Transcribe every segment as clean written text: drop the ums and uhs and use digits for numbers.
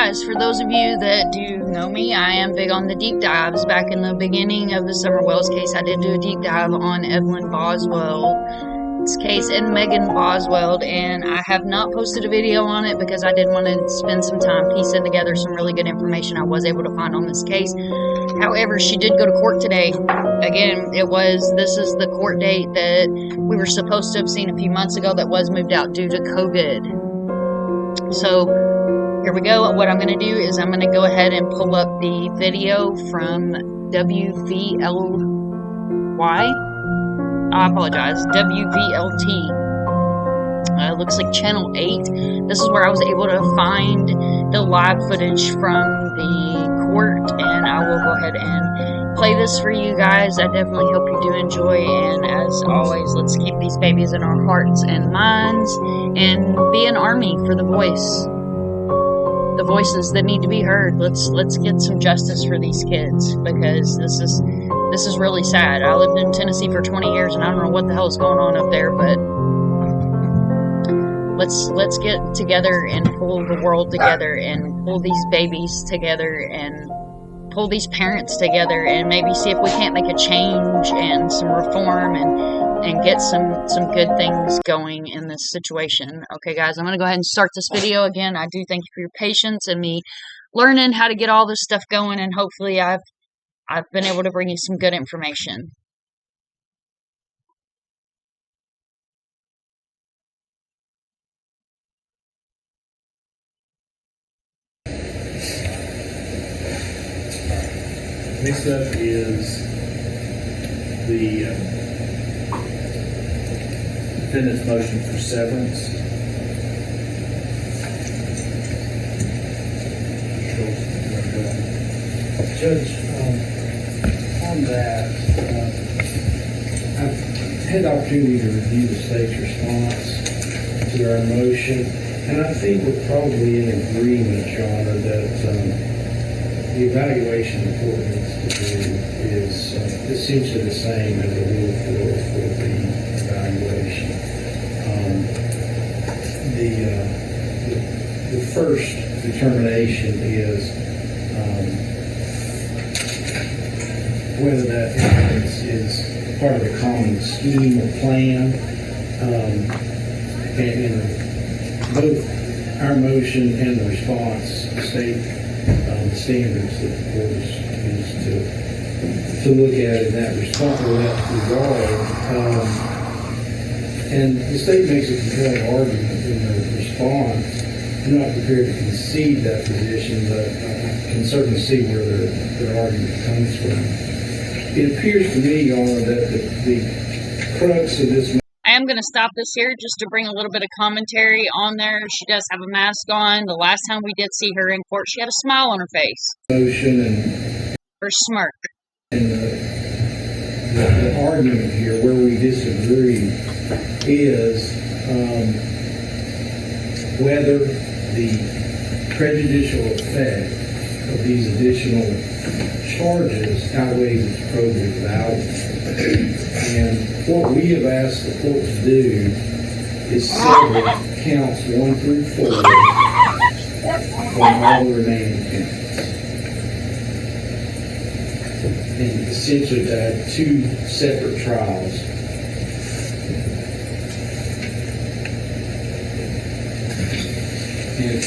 guys, for those of you that do know me, I am big on the deep dives. Back in the beginning of the Summer Wells case, I did do a deep dive on Evelyn Boswell's case and Megan Boswell, and I have not posted a video on it because I did want to spend some time piecing together some really good information I was able to find on this case. However, she did go to court today. Again, this is the court date that we were supposed to have seen a few months ago that was moved out due to COVID. So here we go. What I'm going to do is I'm going to go ahead and pull up the video from WVLY. I apologize. WVLT. It looks like channel 8. This is where I was able to find the live footage from the court, and I will go ahead and play this for you guys. I definitely hope you do enjoy, and as always, let's keep these babies in our hearts and minds and be an army for the voices that need to be heard. Let's get some justice for these kids, because this is really sad. I lived in Tennessee for 20 years, and I don't know what the hell is going on up there, but let's get together and pull the world together and pull these babies together and pull these parents together and maybe see if we can't make a change and some reform and get some good things going in this situation. Okay, guys, I'm going to go ahead and start this video. Again, I do thank you for your patience and me learning how to get all this stuff going, and hopefully I've been able to bring you some good information. Next up is the defendant's motion for severance. Judge, on that, I've had the opportunity to review the state's response to our motion, and I think we're probably in agreement, Your Honor, that the evaluation the court needs to do is essentially the same as a rule for the evaluation. The first determination is whether that evidence is part of a common scheme or plan, and both our motion and the response state the standards that the court is to look at in that response or that regard. And the state makes a compelling argument in the response. I'm not prepared to concede that position, but I can certainly see where their argument comes from. It appears to me, Your Honor, that the crux of this. I am going to stop this here just to bring a little bit of commentary on there. She does have a mask on. The last time we did see her in court, she had a smile on her face. Motion and her smirk. And the argument here where we disagree is whether the prejudicial effect of these additional charges outweighs its probative value. And what we have asked the court to do is sever counts 1 through 4 from all the remaining counts. And essentially to have 2 separate trials. And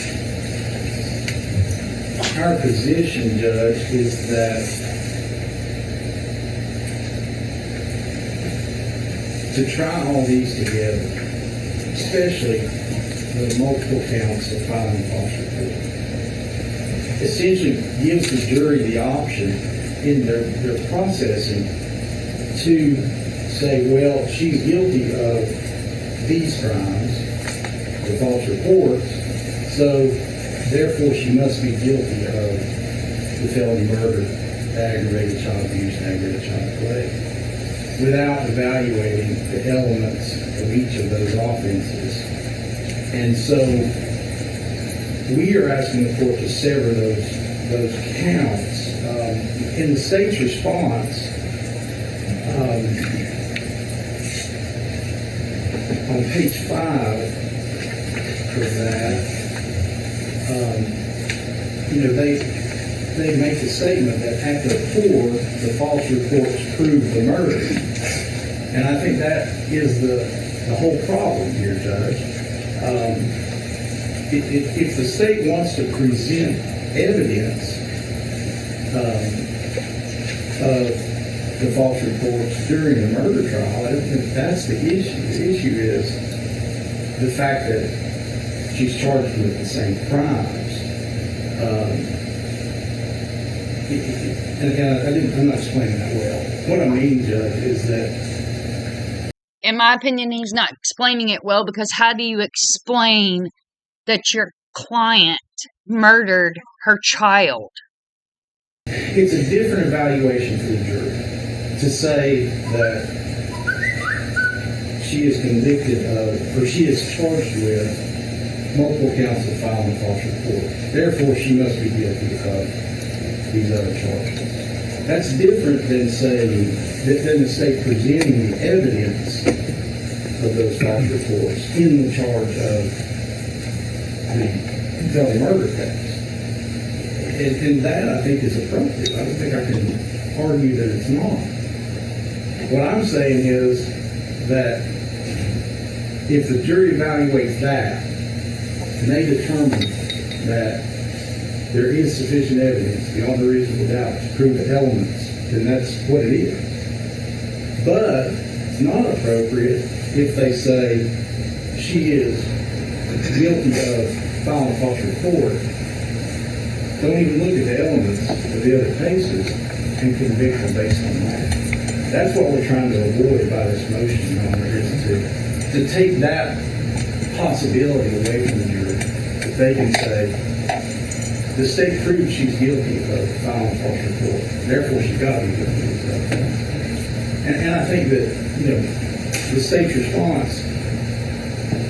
our position, Judge, is that to try all these together, especially the multiple counts of filing false report, essentially gives the jury the option in their processing to say, well, she's guilty of these crimes, the false reports, so therefore she must be guilty of the felony murder, the aggravated child abuse, and aggravated child neglect, without evaluating the elements of each of those offenses. And so we are asking the court to sever those counts. In the state's response, on page 5 of that, they make the statement that at the core, the false reports prove the murder. And I think that is the whole problem here, Judge. If the state wants to present evidence of the false reports during the murder trial, I don't think that's the issue. The issue is the fact that she's charged with the same crimes. I'm not explaining that well. What I mean, Judge, is that... In my opinion, he's not explaining it well, because how do you explain that your client murdered her child? It's a different evaluation for the jury to say that she is convicted of, or she is charged with multiple counts of filing a false report. Therefore, she must be guilty of these other charges. That's different than saying, than the state presenting the evidence of those false reports in the charge of the felony murder case. And that, I think, is appropriate. I don't think I can argue that it's not. What I'm saying is that if the jury evaluates that, and they determine that there is sufficient evidence beyond a reasonable doubt to prove the elements, then that's what it is. But it's not appropriate if they say she is guilty of filing a false report, don't even look at the elements of the other cases and convict them based on that. That's what we're trying to avoid by this motion, Your Honor, is to take that possibility away from the jury. That they can say, the state proves she's guilty of filing a false report, therefore she's got to be guilty of that. And I think that, the state's response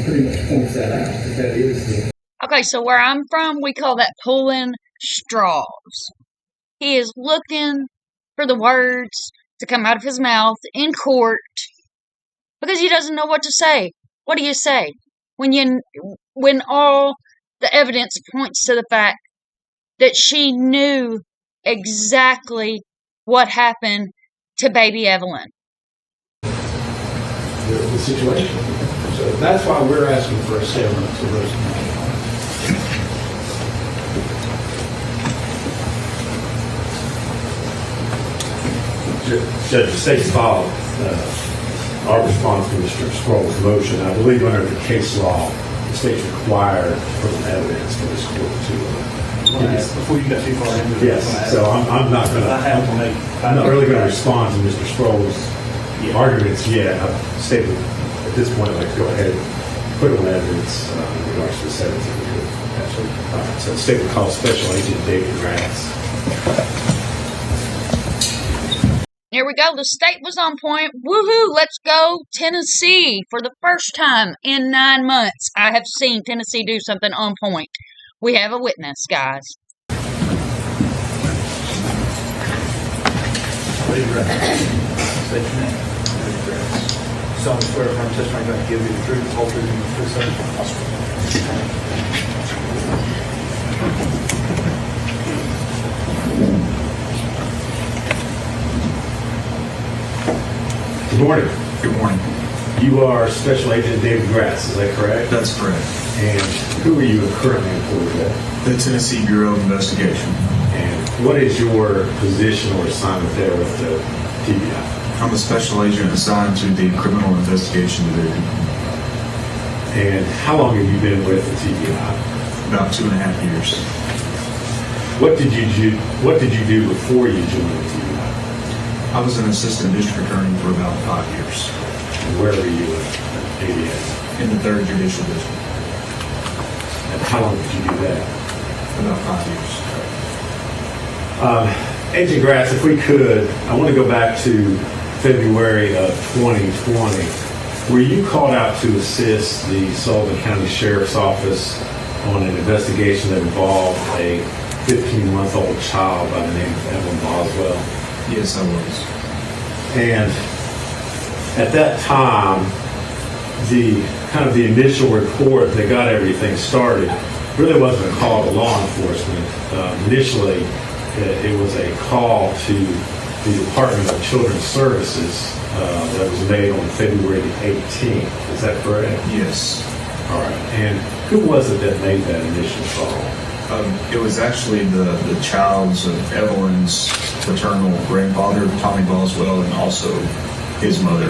pretty much points that out, that is the... Okay, so where I'm from, we call that pulling straws. He is looking for the words to come out of his mouth in court because he doesn't know what to say. What do you say when all the evidence points to the fact that she knew exactly what happened to baby Evelyn? The situation. So that's why we're asking for a severance of those matters. Judge, the state's filed our response to Mr. Sproul's motion. I believe under the case law, the state's required from evidence for this court to. Before you got too far into it. Yes, so I'm not going to. I'm not really going to respond to Mr. Sproul's arguments yet. I've stated at this point I'd like to go ahead and put on evidence in regards to the sentence if we could. Absolutely. All right, so the state would call Special Agent David Grass. Here we go. The state was on point. Woohoo! Let's go Tennessee. For the first time in 9 months, I have seen Tennessee do something on point. We have a witness, guys. State your name. Solemnly swear affirm testimony I'm going to give you the truth, the whole truth, and the truth, so help you God. Good morning. Good morning. You are Special Agent David Grass, is that correct? That's correct. And who are you currently employed with? The Tennessee Bureau of Investigation. And what is your position or assignment there with the TBI? I'm a special agent assigned to the Criminal Investigation Division. And how long have you been with the TBI? About 2.5 years. What did you do before you joined the TBI? I was an assistant district attorney for about 5 years. And where were you at ABS? In the 3rd Judicial District. And how long did you do that? About 5 years. Agent Grass, if we could, I want to go back to February of 2020. Were you called out to assist the Sullivan County Sheriff's Office on an investigation that involved a 15-month-old child by the name of Evelyn Boswell? Yes, I was. And at that time, the initial report that got everything started really wasn't a call to law enforcement. Initially, it was a call to the Department of Children's Services that was made on February the 18th. Is that correct? Yes. All right. And who was it that made that initial call? It was actually the child's of Evelyn's paternal grandfather, Tommy Boswell, and also his mother,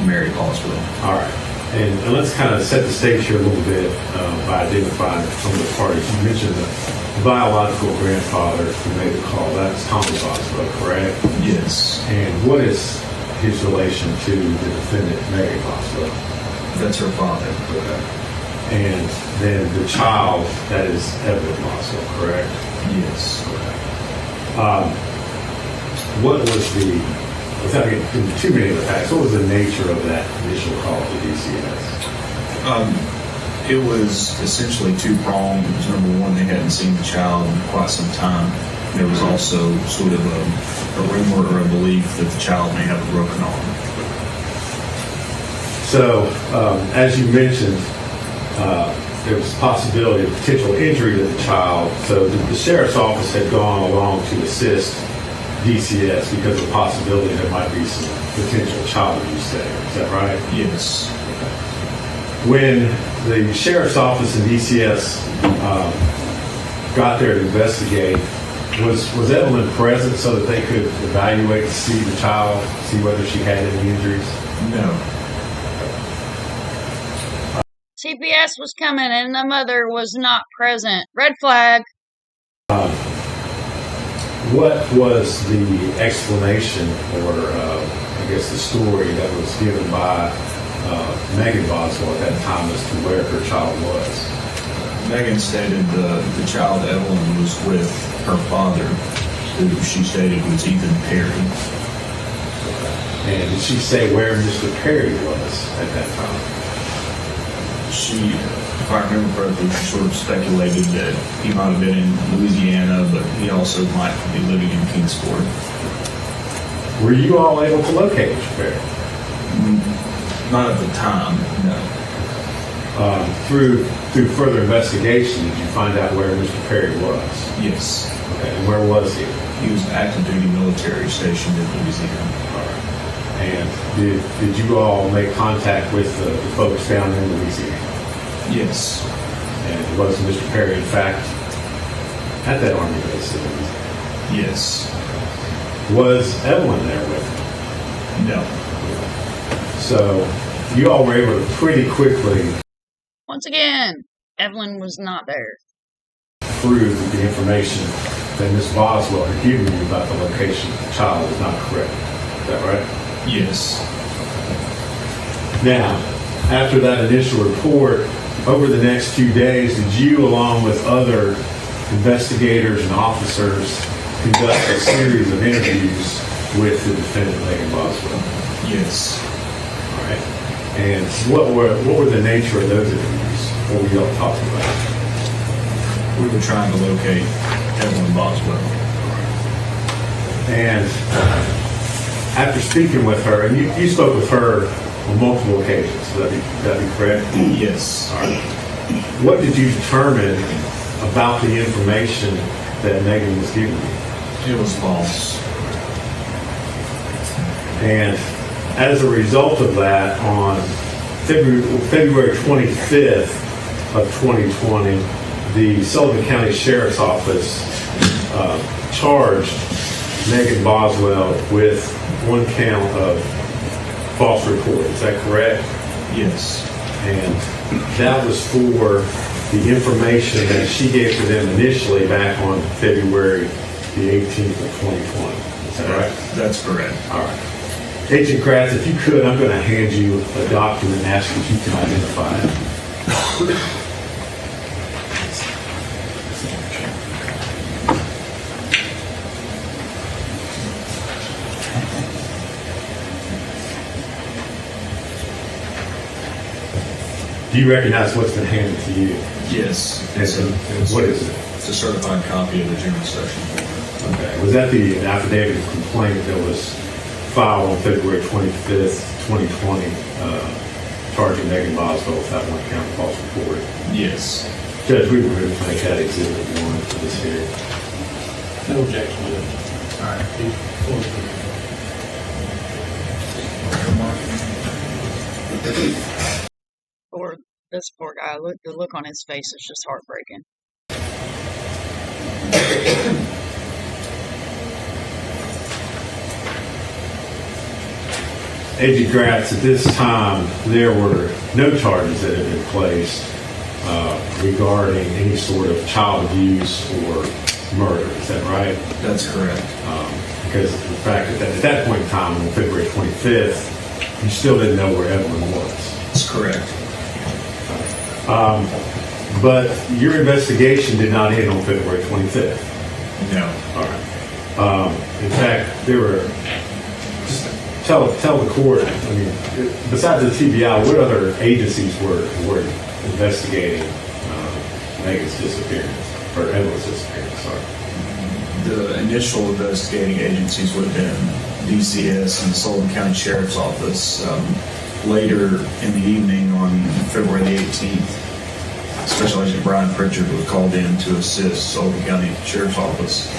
Mary Boswell. All right. And let's kind of set the stage here a little bit by identifying some of the parties. You mentioned the biological grandfather who made the call. That's Tommy Boswell, correct? Yes. And what is his relation to the defendant, Mary Boswell? That's her father. Okay. And then the child, that is Evelyn Boswell, correct? Yes. What was without getting into too many of the facts, what was the nature of that initial call to DCS? It was essentially two-pronged. It was number one, they hadn't seen the child in quite some time. There was also sort of a rumor or a belief that the child may have a broken arm. So, as you mentioned, there was a possibility of potential injury to the child. So the sheriff's office had gone along to assist DCS because of the possibility there might be some potential child abuse there. Is that right? Yes. When the sheriff's office and DCS got there to investigate, was Evelyn present so that they could evaluate to see the child, see whether she had any injuries? No. CPS was coming and the mother was not present. Red flag. What was the explanation, or I guess the story that was given by Megan Boswell at that time as to where her child was? Megan stated the child Evelyn was with her father, who she stated was Ethan Perry. And did she say where Mr. Perry was at that time? She, if I remember correctly, she sort of speculated that he might have been in Louisiana, but he also might be living in Kingsport. Were you all able to locate Mr. Perry? Not at the time, no. Through further investigation, did you find out where Mr. Perry was? Yes. Okay, and where was he? He was active duty military stationed in Louisiana. All right. And did you all make contact with the folks down in Louisiana? Yes. And was Mr. Perry, in fact, at that Army base in Louisiana? Yes. Was Evelyn there with him? No. So you all were able to pretty quickly Once again, Evelyn was not there. prove that the information that Ms. Boswell had given you about the location of the child is not correct. Is that right? Yes. Now, after that initial report, over the next few days, did you, along with other investigators and officers, conduct a series of interviews with the defendant, Megan Boswell? Yes. All right. And what were the nature of those interviews? What were y'all talking about? We were trying to locate Evelyn Boswell. And after speaking with her, and you spoke with her on multiple occasions, would that be correct? Yes. All right. What did you determine about the information that Megan was giving you? It was false. And as a result of that, on February 25th of 2020, the Sullivan County Sheriff's Office charged Megan Boswell with one count of false report. Is that correct? Yes. And that was for the information that she gave to them initially back on February the 18th of 2020. Is that right? That's correct. All right. Agent Kratz, if you could, I'm going to hand you a document and ask if you can identify it. Do you recognize what's been handed to you? Yes. What is it? It's a certified copy of the general session form. Okay. Was that the affidavit of complaint that was filed on February 25th, 2020, charging Megan Boswell with that one count of false report? Yes. Judge, we were going to make that exhibit 1 for this hearing. No objection, Judge. All right. Or this poor guy, the look on his face is just heartbreaking. Agent Gratz, at this time, there were no charges that had been placed regarding any sort of child abuse or murder. Is that right? That's correct. Because of the fact that at that point in time, on February 25th, you still didn't know where Evelyn was. That's correct. But your investigation did not end on February 25th. No. All right. In fact, there were, just tell the court, I mean, besides the TBI, what other agencies were investigating Megan's disappearance, or Evelyn's disappearance, sorry? The initial investigating agencies would have been DCS and the Sullivan County Sheriff's Office. Later in the evening on February the 18th, Special Agent Brian Pritchard was called in to assist Sullivan County Sheriff's Office.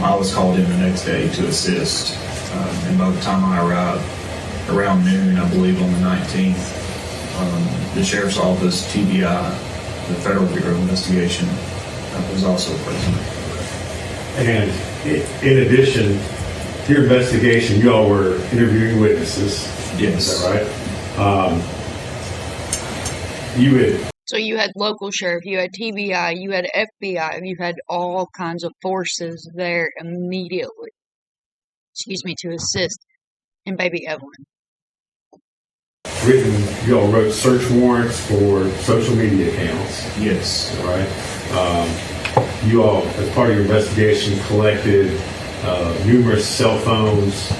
I was called in the next day to assist. And by the time I arrived, around noon, I believe on the 19th, the Sheriff's Office, TBI, the Federal Bureau of Investigation, was also present. And in addition to your investigation, you all were interviewing witnesses. Yes. Is that right? So you had local sheriff, you had TBI, you had FBI, you had all kinds of forces there immediately, to assist in baby Evelyn. You all wrote search warrants for social media accounts. Yes. Right. You all, as part of your investigation, collected numerous cell phones,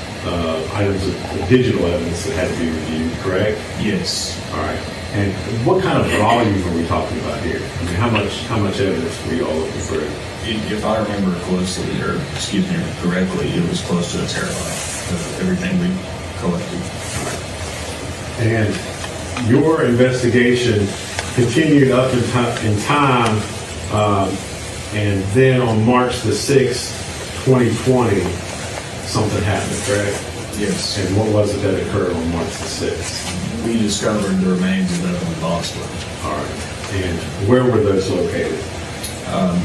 items of digital evidence that had to be reviewed, correct? Yes. All right. And what kind of volume are we talking about here? I mean, how much evidence were you all looking for? If I remember correctly, it was close to a terabyte of everything we collected. And your investigation continued up in time, and then on March the 6th, 2020, something happened, correct? Yes. And what was it that occurred on March the 6th? We discovered the remains of Evelyn Boswell. All right. And where were those located?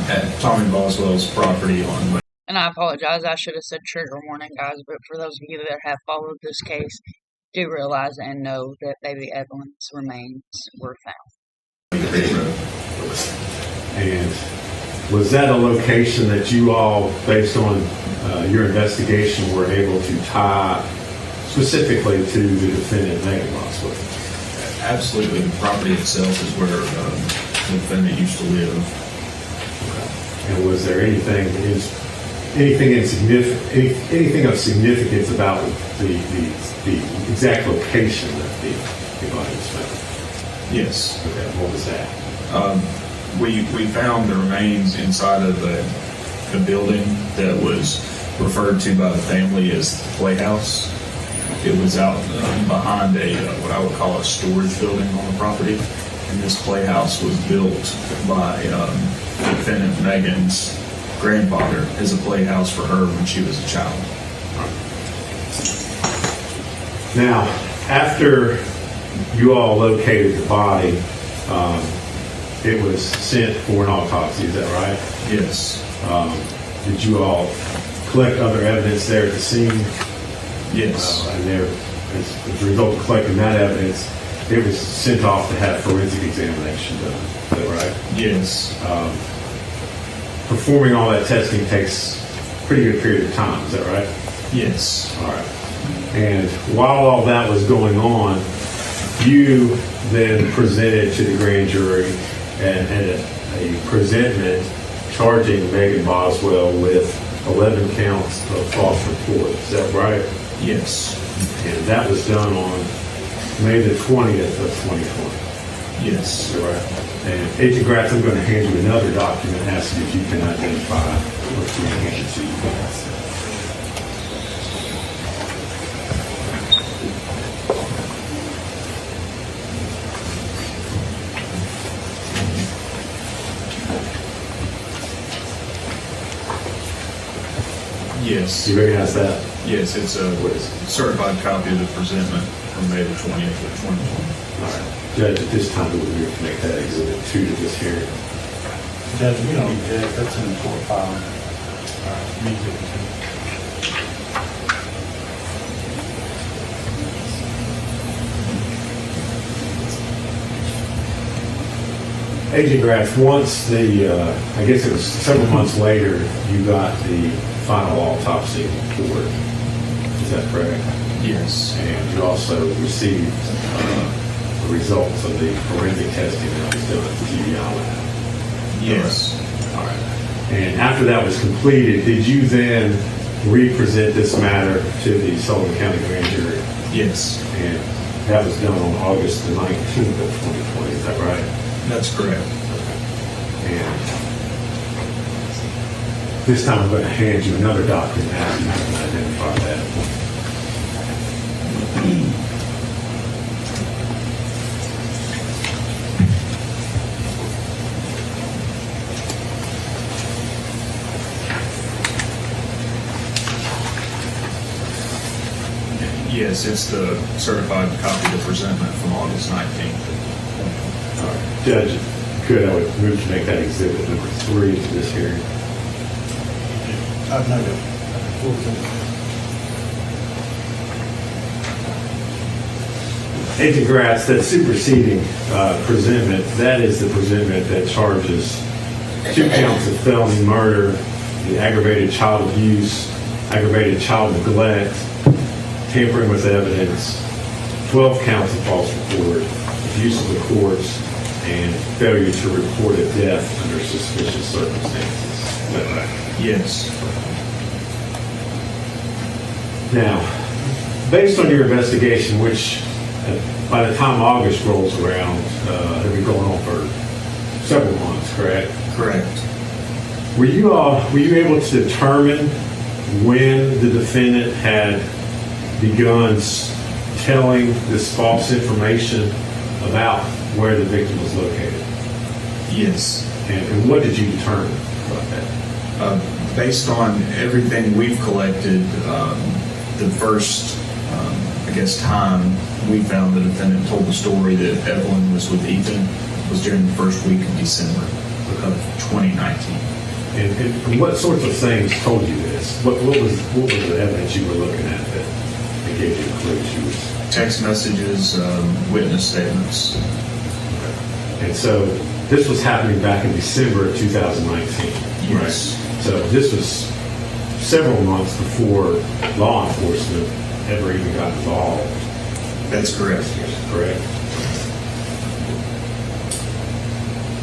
At Tommy Boswell's property on... And I apologize, I should have said trigger warning, guys, but for those of you that have followed this case, do realize and know that baby Evelyn's remains were found. And was that a location that you all, based on your investigation, were able to tie specifically to the defendant, Megan Boswell? Absolutely. The property itself is where the defendant used to live. And was there anything of significance about the exact location that the body was found? Yes. Okay. What was that? We found the remains inside of a building that was referred to by the family as the Playhouse. It was out behind what I would call a storage building on the property. And this Playhouse was built by defendant Megan's grandfather as a playhouse for her when she was a child. Now, after you all located the body, it was sent for an autopsy, is that right? Yes. Did you all collect other evidence there at the scene? Yes. And there, as a result of collecting that evidence, it was sent off to have forensic examination done. Is that right? Yes. Performing all that testing takes a pretty good period of time. Is that right? Yes. All right. And while all that was going on, you then presented to the grand jury and had a presentment charging Megan Boswell with 11 counts of false report. Is that right? Yes. And that was done on May the 20th of 2020. Yes. Right. And Agent Gratz, I'm going to hand you another document asking if you can identify what's being handed to you. Yes. You recognize that? Yes, it's a certified copy of the presentment from May the 20th of 2020. All right. Judge, at this time, we would make that exhibit 2 to this hearing. Judge, we don't need that, that's in the court file. Me too. Agent Graff, once the, I guess it was several months later, you got the final autopsy report. Is that correct? Yes. And you also received the results of the forensic testing that was done at the TBI lab. Yes. All right. And after that was completed, did you then re-present this matter to the Sullivan County Grand Jury? Yes. And that was done on August the 19th of 2020, is that right? That's correct. And this time I'm going to hand you another document asking you to identify that. Yes, it's the certified copy of the presentment from August 19th. All right. Judge, could I would move to make that exhibit number 3 to this hearing? No. Agent Gratz, that superseding presentment, that is the presentment that charges 2 counts of felony murder, the aggravated child abuse, aggravated child neglect, tampering with evidence, 12 counts of false report, abuse of the courts, and failure to report a death under suspicious circumstances. Is that right? Yes. Now, based on your investigation, which by the time August rolls around, had been going on for several months, correct? Correct. Were you able to determine when the defendant had begun telling this false information about where the victim was located? Yes. And what did you determine about that? Based on everything we've collected, the first, time we found the defendant told the story that Evelyn was with Ethan was during the first week of December of 2019. And what sorts of things told you this? What was the evidence you were looking at that gave you clues? Text messages, witness statements. And so this was happening back in December of 2019. Yes. Right? So this was several months before law enforcement ever even got involved. That's correct. Correct.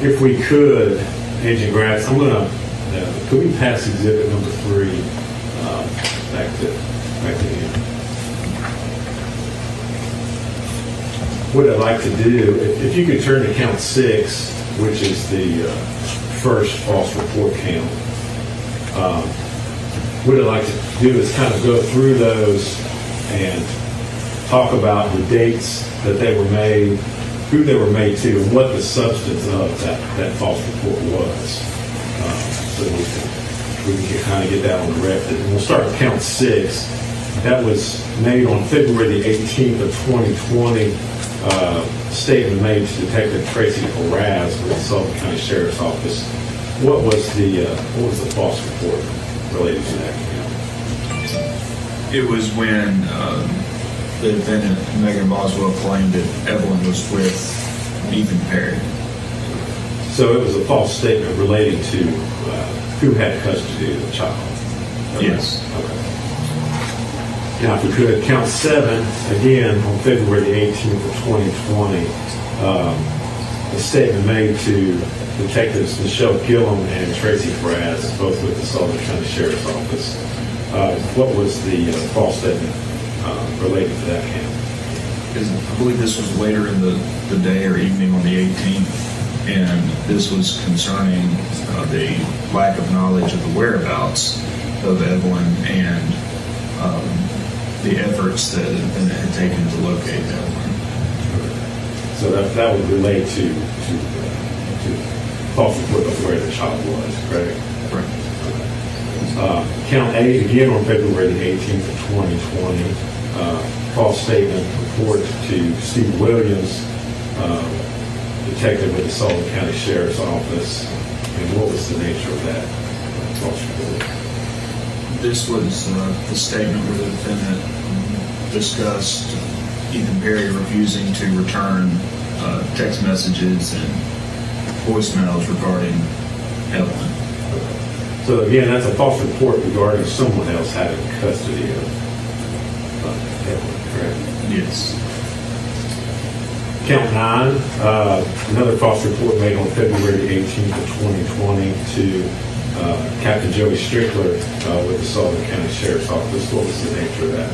If we could, Agent Gratz, I'm going to, could we pass exhibit number 3 back to you? What I'd like to do, if you could turn to count 6, which is the first false report count. What I'd like to do is kind of go through those and talk about the dates that they were made, who they were made to, and what the substance of that false report was. So we can kind of get that on the record. And we'll start with count 6. That was made on February the 18th of 2020. Statement made to Detective Tracy Horaz with the Sullivan County Sheriff's Office. What was the false report related to that account? It was when the defendant, Megan Boswell, claimed that Evelyn was with Ethan Perry. So it was a false statement relating to who had custody of the child? Yes. Okay. Now, if we could, count 7, again, on February the 18th of 2020, a statement made to Detectives Michelle Gillum and Tracy Horaz, both with the Sullivan County Sheriff's Office. What was the false statement related to that count? I believe this was later in the day or evening on the 18th, and this was concerning the lack of knowledge of the whereabouts of Evelyn and the efforts that the defendant had taken to locate Evelyn. So that would relate to false report of where the child was, correct? Correct. Count 8, again on February the 18th of 2020, false statement report to Steve Williams, detective with the Sullivan County Sheriff's Office. And what was the nature of that false report? This was the statement where the defendant discussed Ethan Perry refusing to return text messages and voicemails regarding Evelyn. So again, that's a false report regarding someone else having custody of Evelyn, correct? Yes. Count 9, another false report made on February 18th of 2020 to Captain Joey Strickler with the Sullivan County Sheriff's Office. What was the nature of that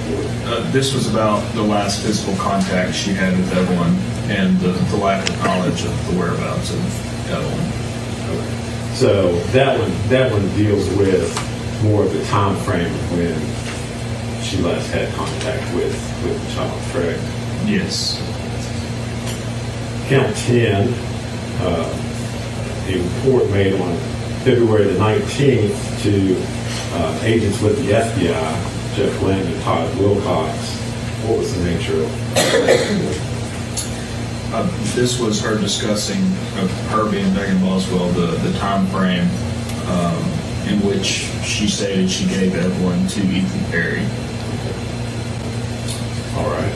report? This was about the last physical contact she had with Evelyn and the lack of knowledge of the whereabouts of Evelyn. Okay. So that one deals with more of the time frame of when she last had contact with the child, correct? Yes. Count 10, a report made on February the 19th to agents with the FBI, Jeff Lynn and Todd Wilcox. What was the nature of that report? This was her discussing her being Megan Boswell, the time frame in which she stated she gave Evelyn to Ethan Perry. All right.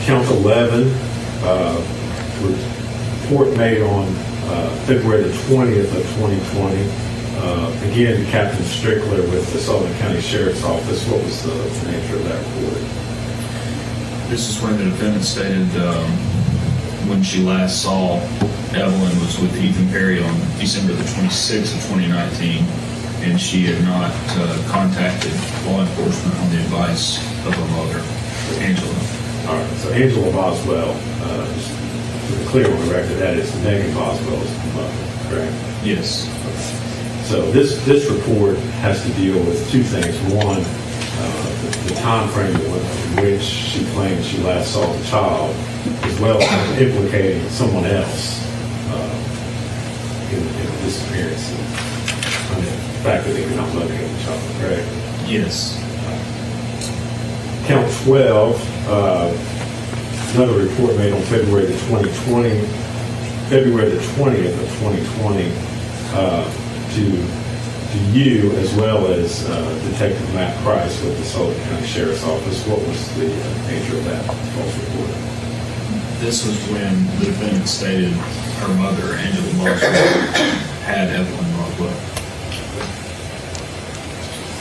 Count 11, report made on February the 20th of 2020. Again, Captain Strickler with the Sullivan County Sheriff's Office. What was the nature of that report? This is when the defendant stated when she last saw Evelyn was with Ethan Perry on December the 26th of 2019, and she had not contacted law enforcement on the advice of her mother, Angela. All right, so Angela Boswell, just to be clear on the record, that is Megan Boswell's mother, correct? Yes. So this report has to deal with two things. One, the time frame in which she claimed she last saw the child, as well as implicating someone else in the disappearance. I mean, the fact that they could not locate the child, correct? Yes. Count 12, another report made on February the 20th of 2020 to you, as well as Detective Matt Price with the Sullivan County Sheriff's Office. What was the nature of that false report? This was when the defendant stated her mother, Angela Boswell, had Evelyn Boswell.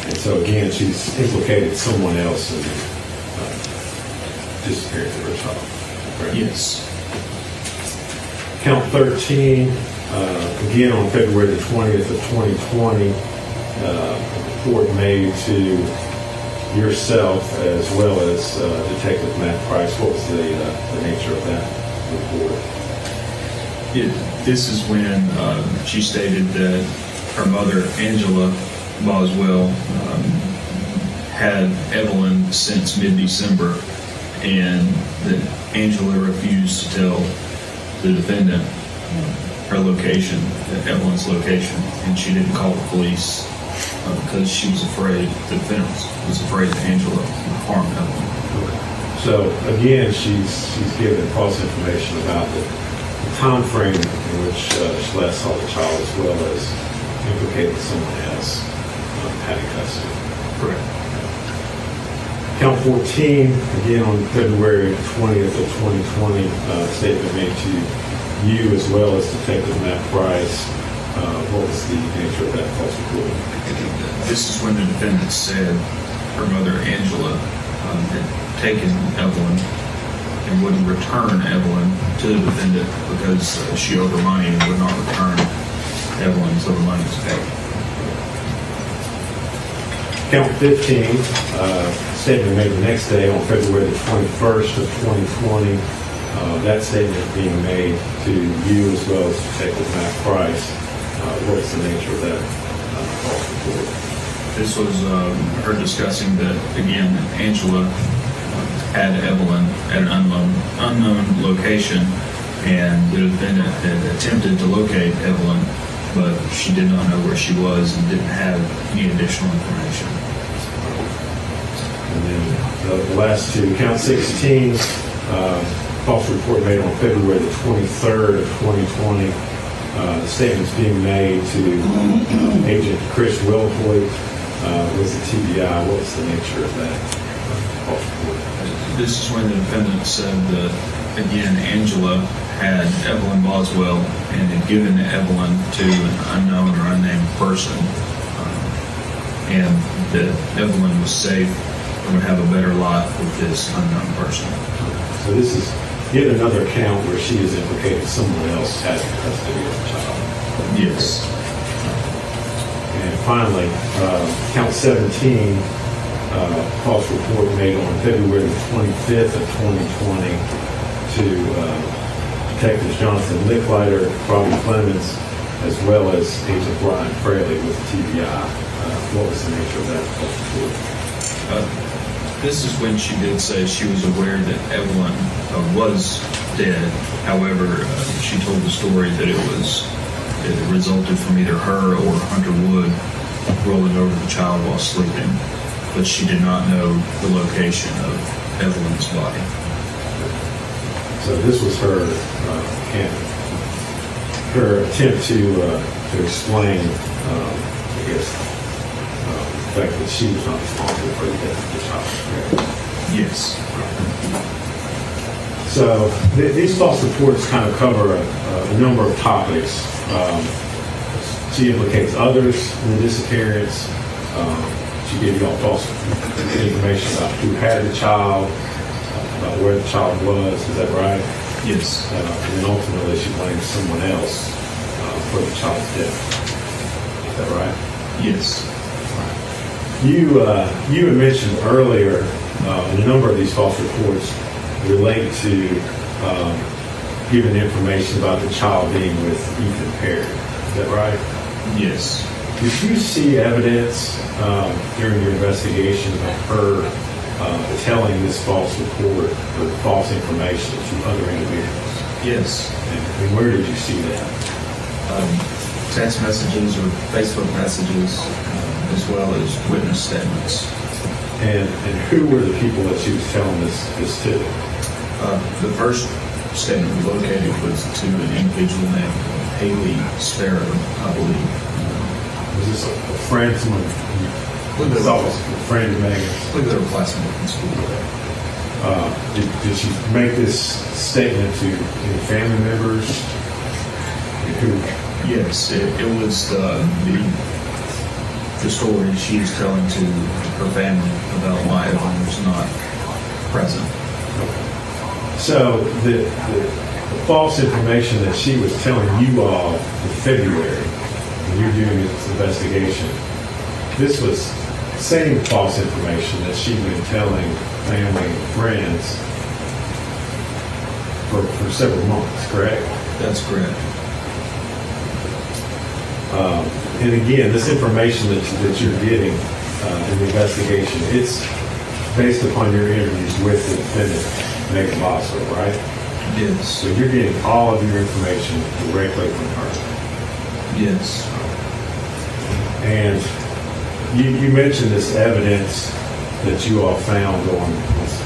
And so again, she's implicated someone else in the disappearance of her child, correct? Yes. Count 13, again on February the 20th of 2020, a report made to yourself as well as Detective Matt Price. What was the nature of that report? This is when she stated that her mother, Angela Boswell, had Evelyn since mid-December, and that Angela refused to tell the defendant her location, Evelyn's location, and she didn't call the police because she was afraid, the defendant was afraid that Angela would harm Evelyn. So again, she's given false information about the time frame in which she last saw the child, as well as implicating someone else having custody. Correct. Count 14, again on February 20th of 2020, statement made to you as well as Detective Matt Price. What was the nature of that false report? This is when the defendant said her mother, Angela, had taken Evelyn and wouldn't return Evelyn to the defendant because she owed her money and would not return Evelyn until the money was paid. Count 15, statement made the next day on February the 21st of 2020. That statement being made to you as well as Detective Matt Price. What was the nature of that false report? This was her discussing that, again, Angela had Evelyn at an unknown location, and the defendant had attempted to locate Evelyn but she did not know where she was and didn't have any additional information. And then the last two, count 16, false report made on February the 23rd of 2020. Statements being made to Agent Chris Wilhoit was a TBI. What was the nature of that false report? This is when the defendant said that, again, Angela had Evelyn Boswell and had given Evelyn to an unknown or unnamed person, and that Evelyn was safe and would have a better life with this unknown person. So this is yet another account where she is implicated someone else has custody of the child. Yes. And finally, count 17, false report made on February the 25th of 2020 to Detectives Jonathan Licklider, Robbie Clemens, as well as Agent Brian Fraley with the TBI. What was the nature of that false report? This is when she did say she was aware that Evelyn was dead. However, she told the story that it resulted from either her or Hunter Wood rolling over the child while sleeping, but she did not know the location of Evelyn's body. So this was her attempt to explain, I guess, the fact that she was not responsible for the death of the child. Yes. So these false reports kind of cover a number of topics. She implicates others in the disappearance. She gave you all false information about who had the child, about where the child was. Is that right? Yes. And then ultimately she blames someone else for the child's death. Is that right? Yes. You had mentioned earlier, and a number of these false reports relate to giving information about the child being with Ethan Perry. Is that right? Yes. Did you see evidence during your investigation of her telling this false report or false information to other individuals? Yes. And where did you see that? Text messages or Facebook messages, as well as witness statements. And who were the people that she was telling this to? The first statement we located was to an individual named Haley Sparrow, I believe. Was this a friend, someone? A friend of Megan's? I believe they were classmates in school. Did she make this statement to any family members? Who? Yes, it was the story she was telling to her family about why Evelyn was not present. So the false information that she was telling you all in February, when you're doing this investigation, this was same false information that she'd been telling family and friends for several months, correct? That's correct. And again, this information that you're getting in the investigation, it's based upon your interviews with the defendant, Megan Boswell, right? Yes. So you're getting all of your information directly from her. Yes. And you mentioned this evidence that you all found on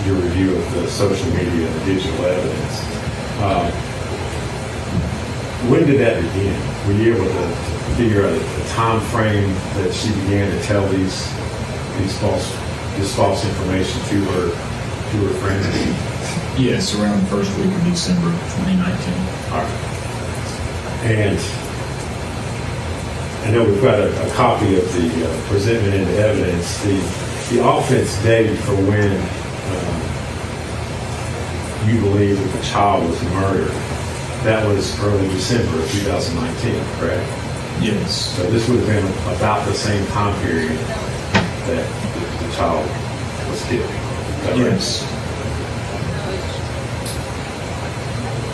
your review of the social media and digital evidence. When did that begin? Were you able to figure out the time frame that she began to tell this false information to her friends? Yes, around the first week of December 2019. All right. And I know we've got a copy of the presentment into evidence. The offense date for when you believe that the child was murdered, that was early December of 2019, correct? Yes. So this would have been about the same time period that the child was killed. Is that right? Yes.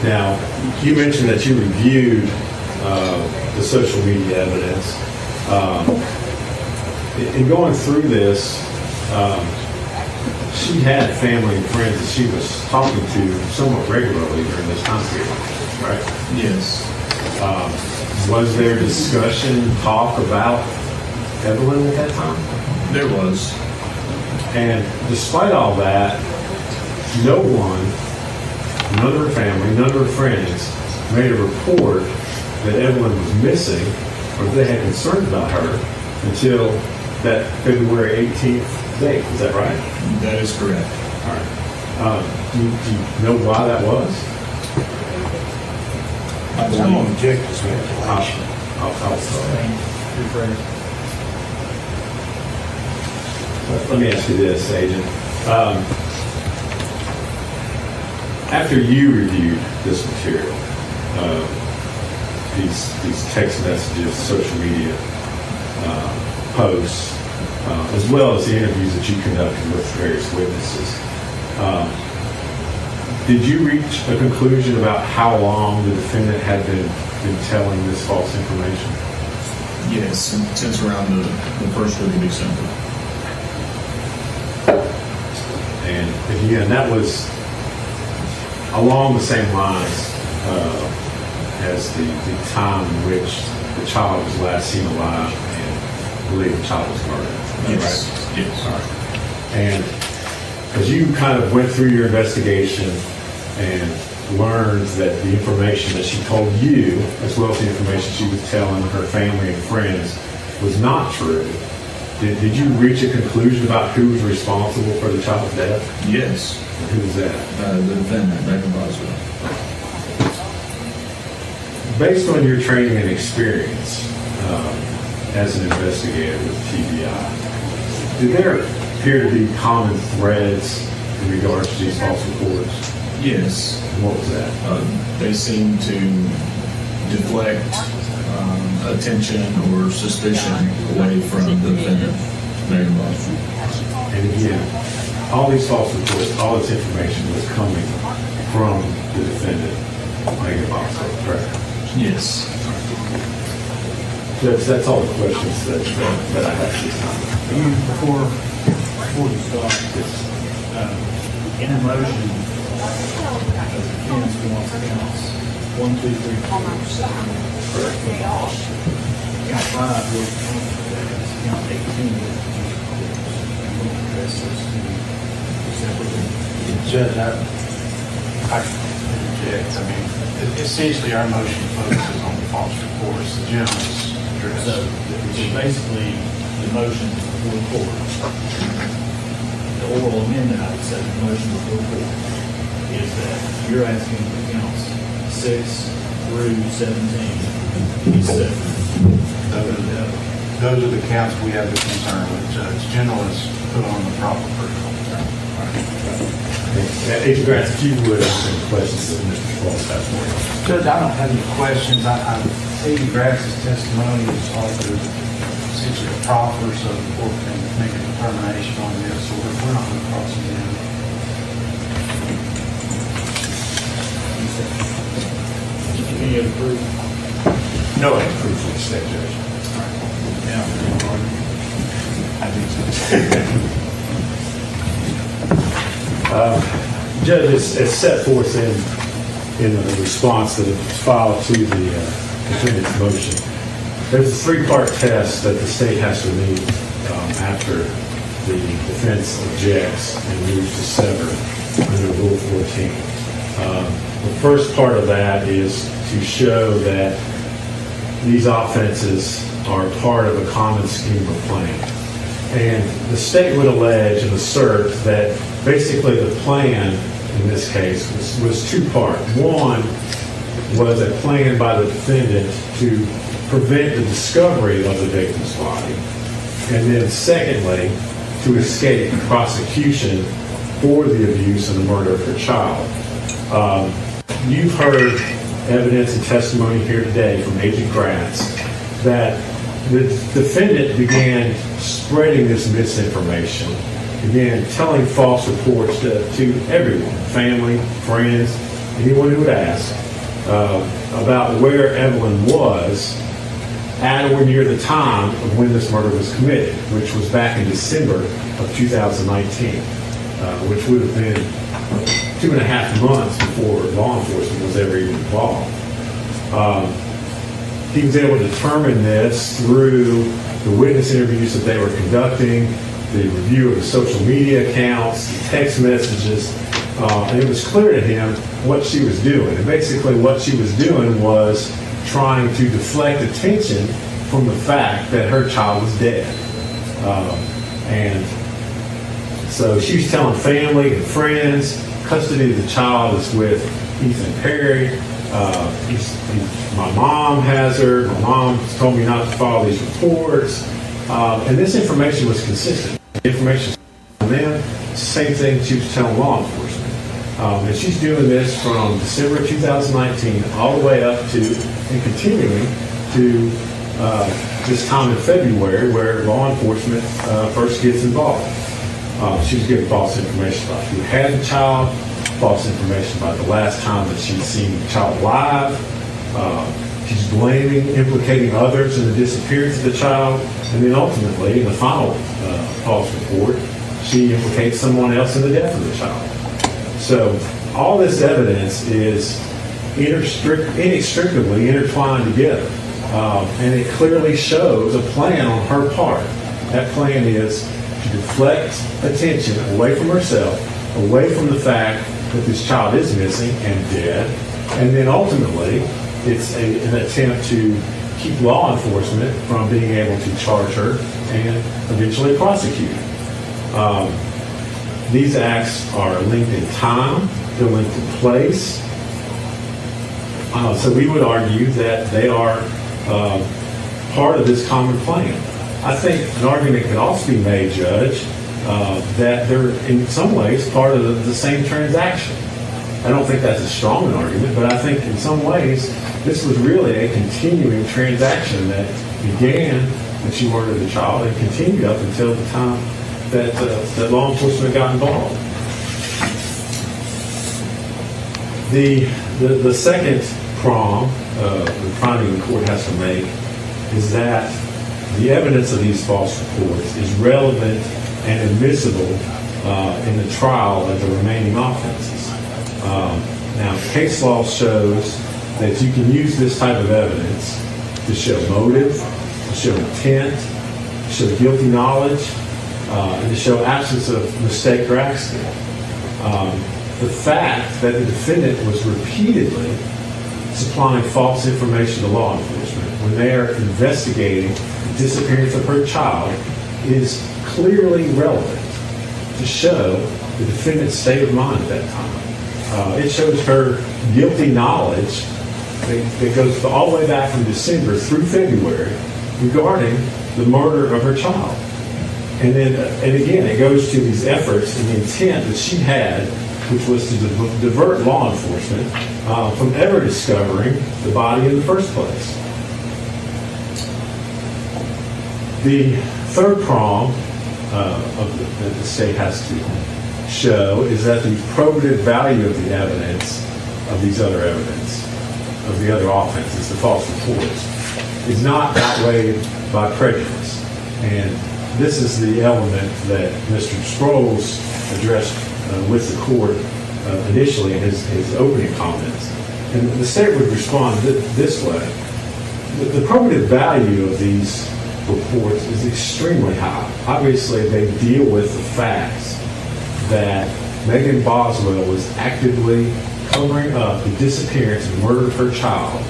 Now, you mentioned that you reviewed the social media evidence. In going through this, she had family and friends that she was talking to somewhat regularly during this time period, right? Yes. Was there discussion, talk about Evelyn at that time? There was. And despite all that, no one, none of her family, none of her friends, made a report that Evelyn was missing or that they had concerns about her until that February 18th date. Is that right? That is correct. All right. Do you know why that was? I'm going to object to speculation. I'll start. Let me ask you this, Agent. After you reviewed this material, these text messages, social media posts, as well as the interviews that you conducted with various witnesses, did you reach a conclusion about how long the defendant had been telling this false information? Yes, since around the first week of December. And again, that was along the same lines as the time in which the child was last seen alive and I believe the child was murdered. Yes. Right? Yes. All right. And as you kind of went through your investigation and learned that the information that she told you, as well as the information she was telling her family and friends, was not true, did you reach a conclusion about who was responsible for the child's death? Yes. And who was that? The defendant, Reverend Boswell. Based on your training and experience as an investigator with TBI, do there appear to be common threads in regards to these false reports? Yes. What was that? They seem to deflect attention or suspicion away from the defendant, Reverend Boswell. And again, all these false reports, all this information was coming from the defendant, Megan Boswell, correct? Yes. That's all the questions that I have this time. Before you start, in a motion, defense wants counts 1, 2, 3, 4, 7. Count 5 was count 18 was address those two separately. Judge, I object. I mean, essentially our motion focuses on the false reports, the gentleman's address. So basically, the motion before the court, the oral amendment, I would say, the motion before the court, is that you're asking for counts 6 through 17 be separate. Those are the counts we have the concern with, Judge. General has put on the proper proof. Agent Grant, if you would answer any questions that Mr. Skullz has for you. Judge, I don't have any questions. Agent Grant's testimony is also essentially a proffer, so the court can make a determination on this. So we're not going to cross him in. Any other proof? No other proof from the state judge. Yeah. I think so. Judge, as set forth in the response that was filed to the defendant's motion, there's a 3-part test that the state has to meet after the defense objects and moves to sever under Rule 14. The first part of that is to show that these offenses are part of a common scheme or plan. And the state would allege and assert that basically the plan in this case was 2-part. One was a plan by the defendant to prevent the discovery of the victim's body. And then secondly, to escape prosecution for the abuse and the murder of her child. You've heard evidence and testimony here today from Agent Gratz that the defendant began spreading this misinformation, began telling false reports to everyone, family, friends, anyone who would ask, about where Evelyn was at or near the time of when this murder was committed, which was back in December of 2019, which would have been 2.5 months before law enforcement was ever even involved. he was able to determine this through the witness interviews that they were conducting, the review of the social media accounts, the text messages, and it was clear to him what she was doing. And basically what she was doing was trying to deflect attention from the fact that her child was dead. And so she was telling family and friends, custody of the child is with Ethan Perry. My mom has her. My mom told me not to file these reports. And this information was consistent. The information from them, same thing she was telling law enforcement. And she's doing this from December 2019 all the way up to and continuing to this time in February where law enforcement first gets involved. She was giving false information about who had the child, false information about the last time that she'd seen the child live. She's blaming, implicating others in the disappearance of the child, and then ultimately, in the final false report, she implicates someone else in the death of the child. So all this evidence is inextricably intertwined together, and it clearly shows a plan on her part. That plan is to deflect attention away from herself, away from the fact that this child is missing and dead, and then ultimately it's an attempt to keep law enforcement from being able to charge her and eventually prosecute her. These acts are linked in time, they're linked in place. So we would argue that they are part of this common plan. I think an argument could also be made, Judge, that they're in some ways part of the same transaction. I don't think that's a strong an argument, but I think in some ways this was really a continuing transaction that began when she murdered the child and continued up until the time that law enforcement got involved. The second prong the finding the court has to make is that the evidence of these false reports is relevant and admissible in the trial of the remaining offenses. Now, case law shows that you can use this type of evidence to show motive, to show intent, to show guilty knowledge, and to show absence of mistake or accident. The fact that the defendant was repeatedly supplying false information to law enforcement when they are investigating the disappearance of her child is clearly relevant to show the defendant's state of mind at that time. It shows her guilty knowledge that goes all the way back from December through February regarding the murder of her child. And again, it goes to these efforts and the intent that she had, which was to divert law enforcement from ever discovering the body in the first place. The third prong that the state has to show is that the probative value of the evidence, of these other evidence, of the other offenses, the false reports, is not outweighed by prejudice. And this is the element that Mr. Sproles addressed with the court initially in his opening comments. And the state would respond this way. The probative value of these reports is extremely high. Obviously, they deal with the facts that Megan Boswell was actively covering up the disappearance and murder of her child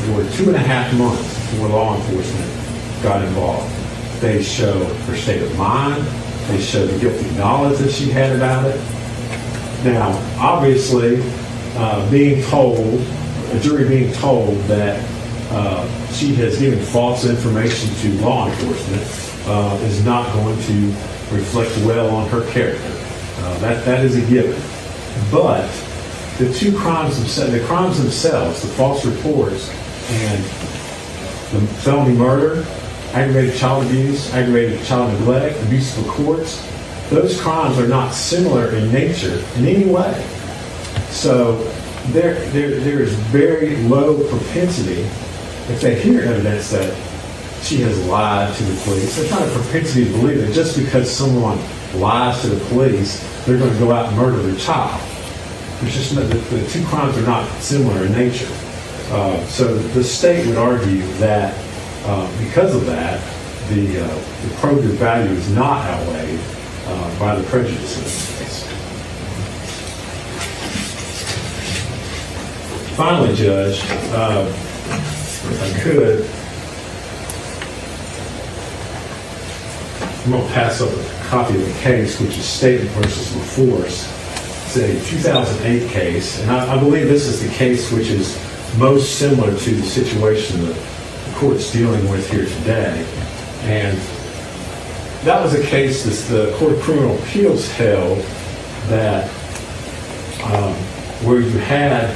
for 2.5 months before law enforcement got involved. They show her state of mind. They show the guilty knowledge that she had about it. Now, obviously, a jury being told that she has given false information to law enforcement is not going to reflect well on her character. That is a given. But the crimes themselves, the false reports and the felony murder, aggravated child abuse, aggravated child neglect, abuse of the courts, those crimes are not similar in nature in any way. So there is very low propensity, if they hear evidence that she has lied to the police, there's not a propensity to believe that just because someone lies to the police, they're going to go out and murder their child. There's just the two crimes are not similar in nature. So the state would argue that because of that, the probative value is not outweighed by the prejudice in this case. Finally, Judge, if I could, I'm going to pass up a copy of the case, which is Statement versus LaForce. It's a 2008 case, and I believe this is the case which is most similar to the situation that the court's dealing with here today. And that was a case that the Court of Criminal Appeals held that where you had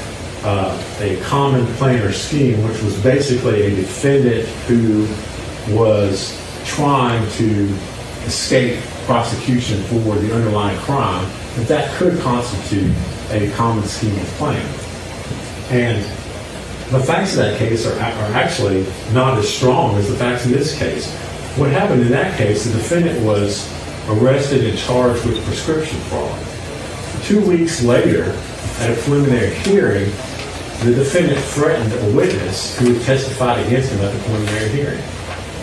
a common plan or scheme, which was basically a defendant who was trying to escape prosecution for the underlying crime, that could constitute a common scheme of plan. And the facts of that case are actually not as strong as the facts in this case. What happened in that case, the defendant was arrested and charged with prescription fraud. 2 weeks later, at a preliminary hearing, the defendant threatened a witness who had testified against him at the preliminary hearing.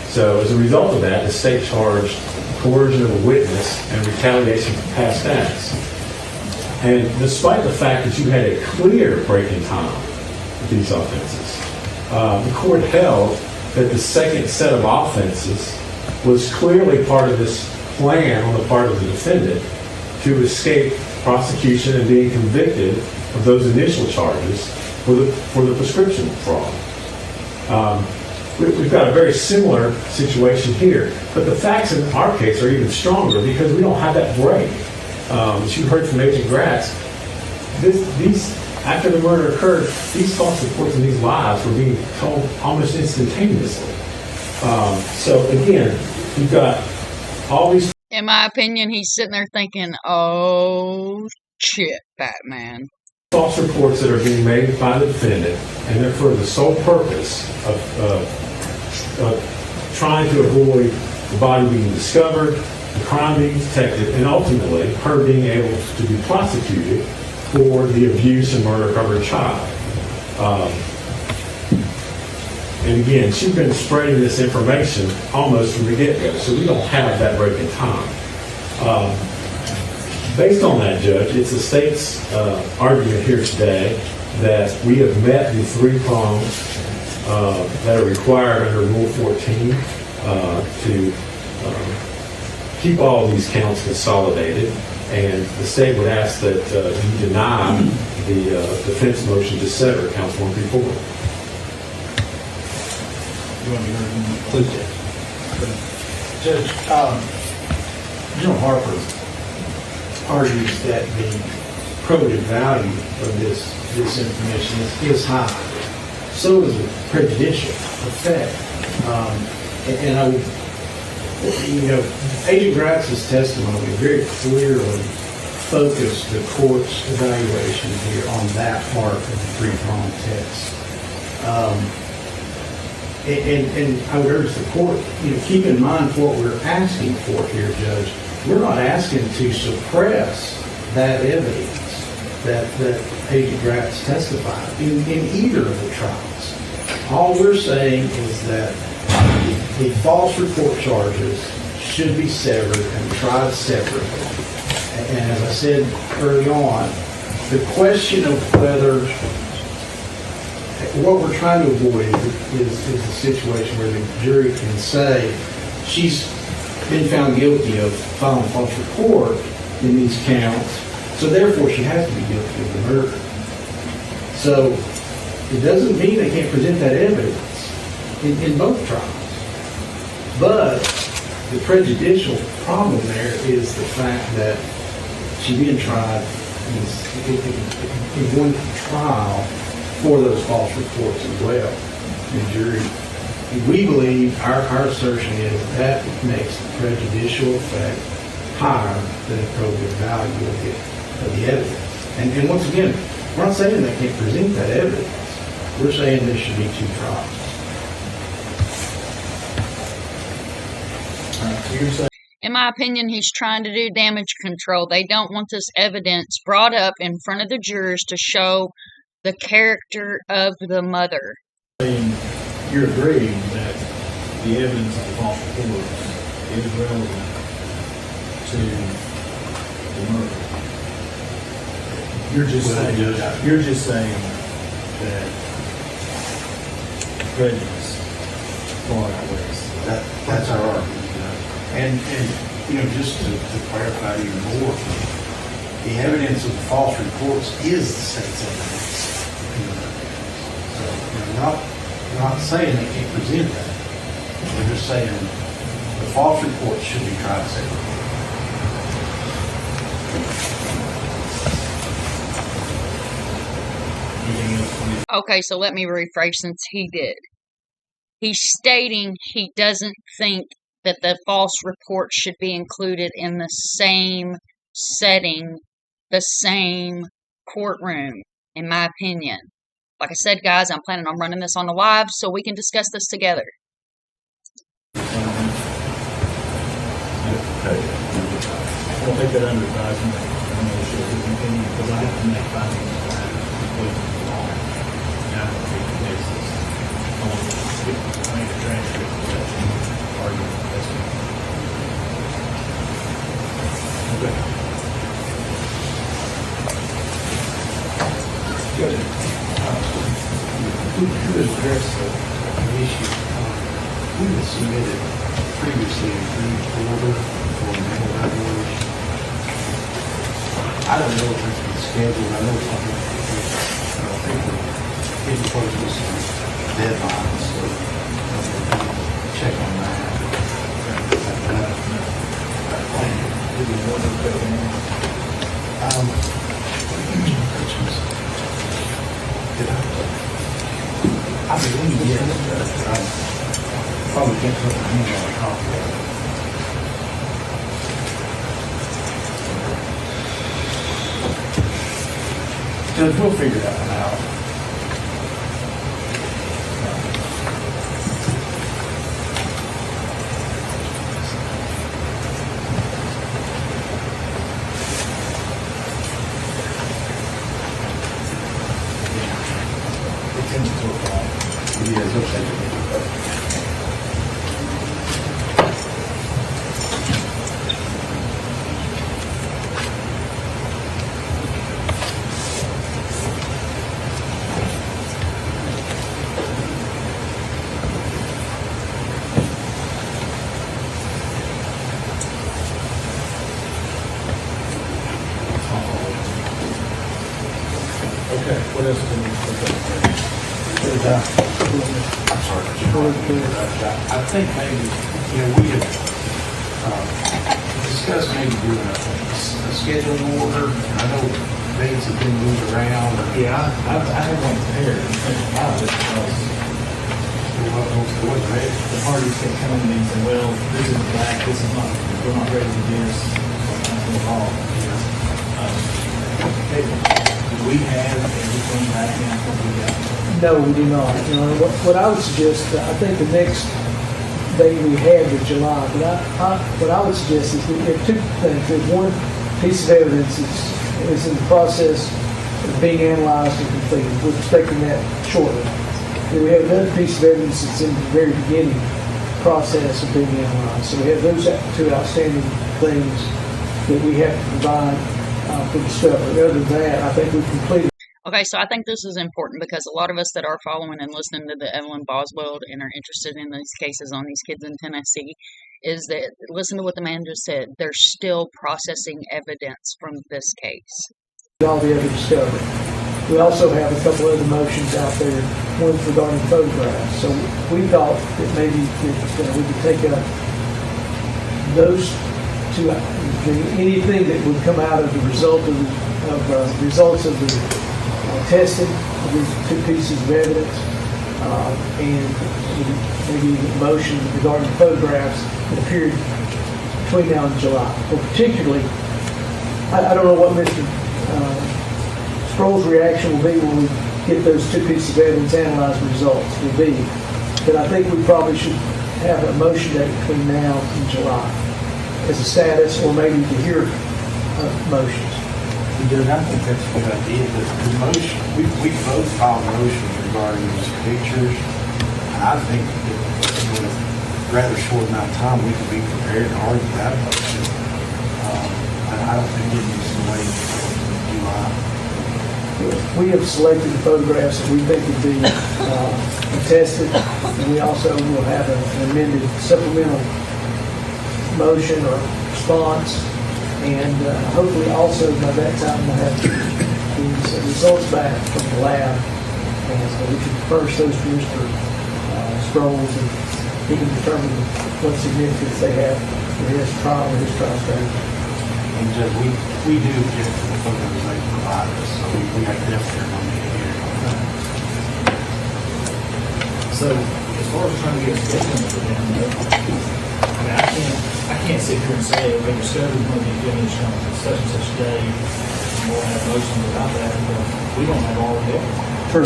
So as a result of that, the state charged coercion of a witness and retaliation for past acts. And despite the fact that you had a clear break in time with these offenses, the court held that the second set of offenses was clearly part of this plan on the part of the defendant to escape prosecution and being convicted of those initial charges for the prescription fraud. We've got a very similar situation here, but the facts in our case are even stronger because we don't have that break. As you heard from Agent Gratz, after the murder occurred, these false reports and these lies were being told almost instantaneously. So again, you've got all these. In my opinion, he's sitting there thinking, "Oh shit, Batman." False reports that are being made by the defendant, and they're for the sole purpose of trying to avoid the body being discovered, the crime being detected, and ultimately her being able to be prosecuted for the abuse and murder of her child. And again, she's been spreading this information almost from the get-go, so we don't have that break in time. Based on that, Judge, it's the state's argument here today that we have met the three prongs that are required under Rule 14 to keep all of these counts consolidated, and the state would ask that you deny the defense motion to sever counts 1 through 4. You want me to hear him? Please do. Judge, General Harper argues that the probative value of this information is high. So is the prejudicial effect. And I would, Agent Gratz's testimony very clearly focused the court's evaluation here on that part of the three-pronged test. And I would urge the court, keep in mind what we're asking for here, Judge. We're not asking to suppress that evidence that Agent Gratz testified in either of the trials. All we're saying is that the false report charges should be severed and tried separately. And as I said early on, the question of whether what we're trying to avoid is a situation where the jury can say she's been found guilty of filing a false report in these counts, so therefore she has to be guilty of the murder. So it doesn't mean they can't present that evidence in both trials. But the prejudicial problem there is the fact that she's being tried in one trial for those false reports as well. The jury, we believe, our assertion is that makes the prejudicial effect higher than the probative value of the evidence. And once again, we're not saying they can't present that evidence. We're saying there should be 2 trials. In my opinion, he's trying to do damage control. They don't want this evidence brought up in front of the jurors to show the character of the mother. saying you're agreeing that the evidence of the false reports is relevant to the murder. You're just saying that prejudice far outweighs. That's our argument, And just to clarify even more, the evidence of the false reports is the state's evidence. So, we're not saying they can't present that. We're just saying the false reports should be tried separately. Okay, so let me rephrase since he did. He's stating he doesn't think that the false report should be included in the same setting, the same courtroom, in my opinion. Like I said, guys, I'm planning on running this on the live so we can discuss this together. I'll take that under advisement. I'm not sure if we continue because I have to make findings on that conclusion of the law. Now, on a weekly basis, I want to make a transcript of that argument. That's okay. Good. To address the issue, we had submitted previously a brief order for mental evaluation. I don't know if it's been scheduled. I know it's not been scheduled. I think we're getting close to some deadlines, so check on that. I believe yes, I probably can't put my hand on a copy of it. Judge, we'll figure that one out. Yes, okay. Okay, what else do we need to look at? I'm sorry. I think maybe, we have discussed maybe doing a scheduling order. I know dates have been moved around. Yeah, I have one prepared and think about it because the parties kept coming to me and saying, well, this is back, this is not, we're not ready to do this. So I'm involved. Do we have everything back now? No, we do not. What I would suggest, I think the next day we had was July, but what I would suggest is we have two things. There's one piece of evidence is in the process of being analyzed and completed. We're expecting that shortly. Then we have another piece of evidence that's in the very beginning process of being analyzed. So we have those two outstanding things that we have to provide for discovery. Other than that, I think we've completed. Okay, so I think this is important because a lot of us that are following and listening to the Evelyn Boswell and are interested in these cases on these kids in Tennessee is that, listen to what the man just said, they're still processing evidence from this case. All the other discovery. We also have a couple other motions out there, one's regarding photographs. So we thought that maybe we could take up those two, anything that would come out of the result of results of the testing of these two pieces of evidence, and maybe a motion regarding photographs that appeared between now and July. Well, particularly, I don't know what Mr. Sproul's reaction will be when we get those two pieces of evidence analyzed results will be, but I think we probably should have a motion date between now and July as a status, or maybe to hear motions. Judge, I think that's a good idea. The motion, we both filed motions regarding these pictures. And I think that in a rather short amount of time, we could be prepared to argue that motion. And I don't think it needs to wait until July. We have selected the photographs that we think would be attested, and we also will have an amended supplemental motion or response, and hopefully also by that time we'll have these results back from the lab, and so we can furnish those to Mr. Skullz, and he can determine what significance they have for his trial and his trial strategy. And Judge, we do object to the photos they provide us, so we have definitely on the hearing on that. So, as far as trying to get a statement for them, I mean, I can't sit here and say, okay, discovery's going to be finished on such and such day, and we'll have motion without that, but we don't have all the evidence. True.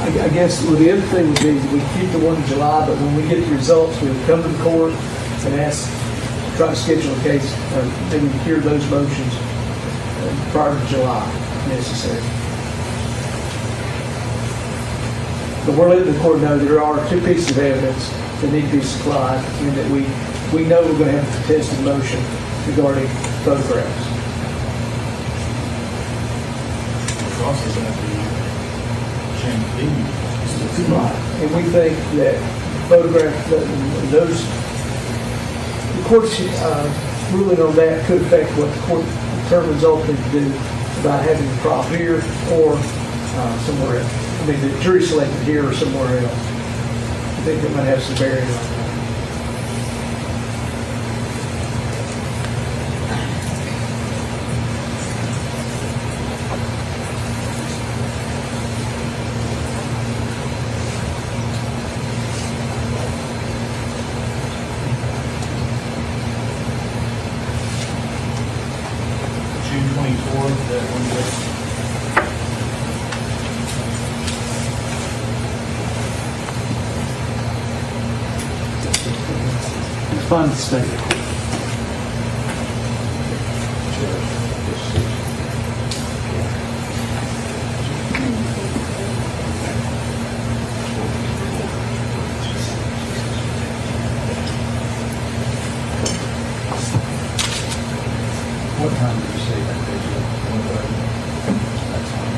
I guess well, the other thing would be we keep the one in July, but when we get the results, we would come to the court and try to schedule a case, then we hear those motions prior to July, if necessary. But we're letting the court know there are two pieces of evidence that need to be supplied, and that we know we're going to have a contested motion regarding photographs. It's also going to be changed venue. Right. And we think that those, the court's ruling on that could affect what the court determines ultimately to do about having the trial here or somewhere else. I mean, the jury selected here or somewhere else. I think it might have some bearing on that. June 24th, that one was. Fund statement. What time did you say that they did? 1:30. That's fine.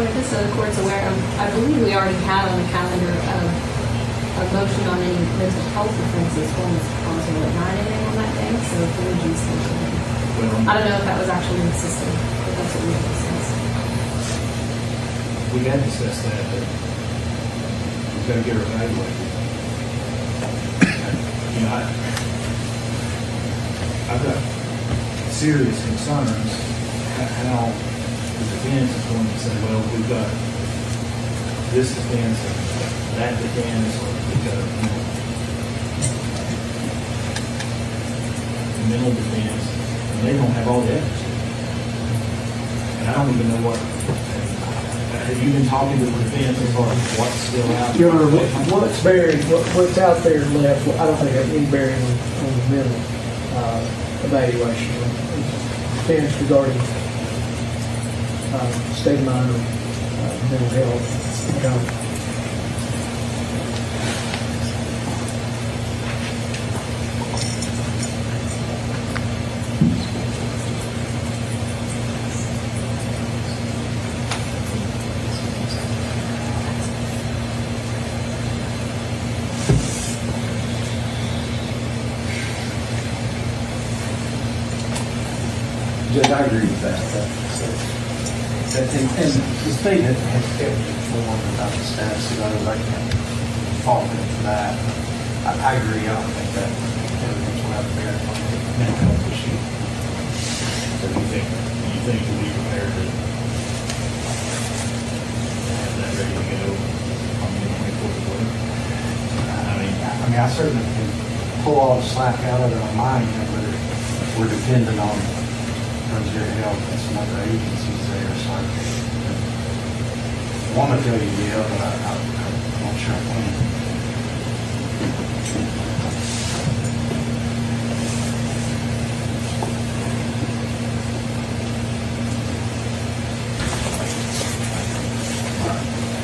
Just so the court's aware of, I believe we already had on the calendar a motion on any mental health offenses for Ms. Boswell at 9 a.m. on that day, so if we would use something. I don't know if that was actually in the system, but that's what we discussed. We had discussed that, but we've got to get her evaluated. You know, I've got serious concerns how the defense is going to say, well, we've got this defense and that defense, or we've got mental defense, and they don't have all the evidence. And I don't even know what. Have you been talking to the defense as far as what's still out there? Your Honor, what's bearing, what's out there left, I don't think has any bearing on the mental evaluation. Defense regarding state of mind or mental health. Judge, I agree with that. And the state has kept informed about the status of others. I can't fault them for that. I agree. I don't think that evidence will have a bearing on the mental health issue. So do you think we'll be prepared to have that ready to go on the 24th of April? I mean, I certainly can pull all the slack out of it on mine, but we're dependent on your help and some other agencies there, so Well, I'm gonna tell you, yeah, but I'm not sure when.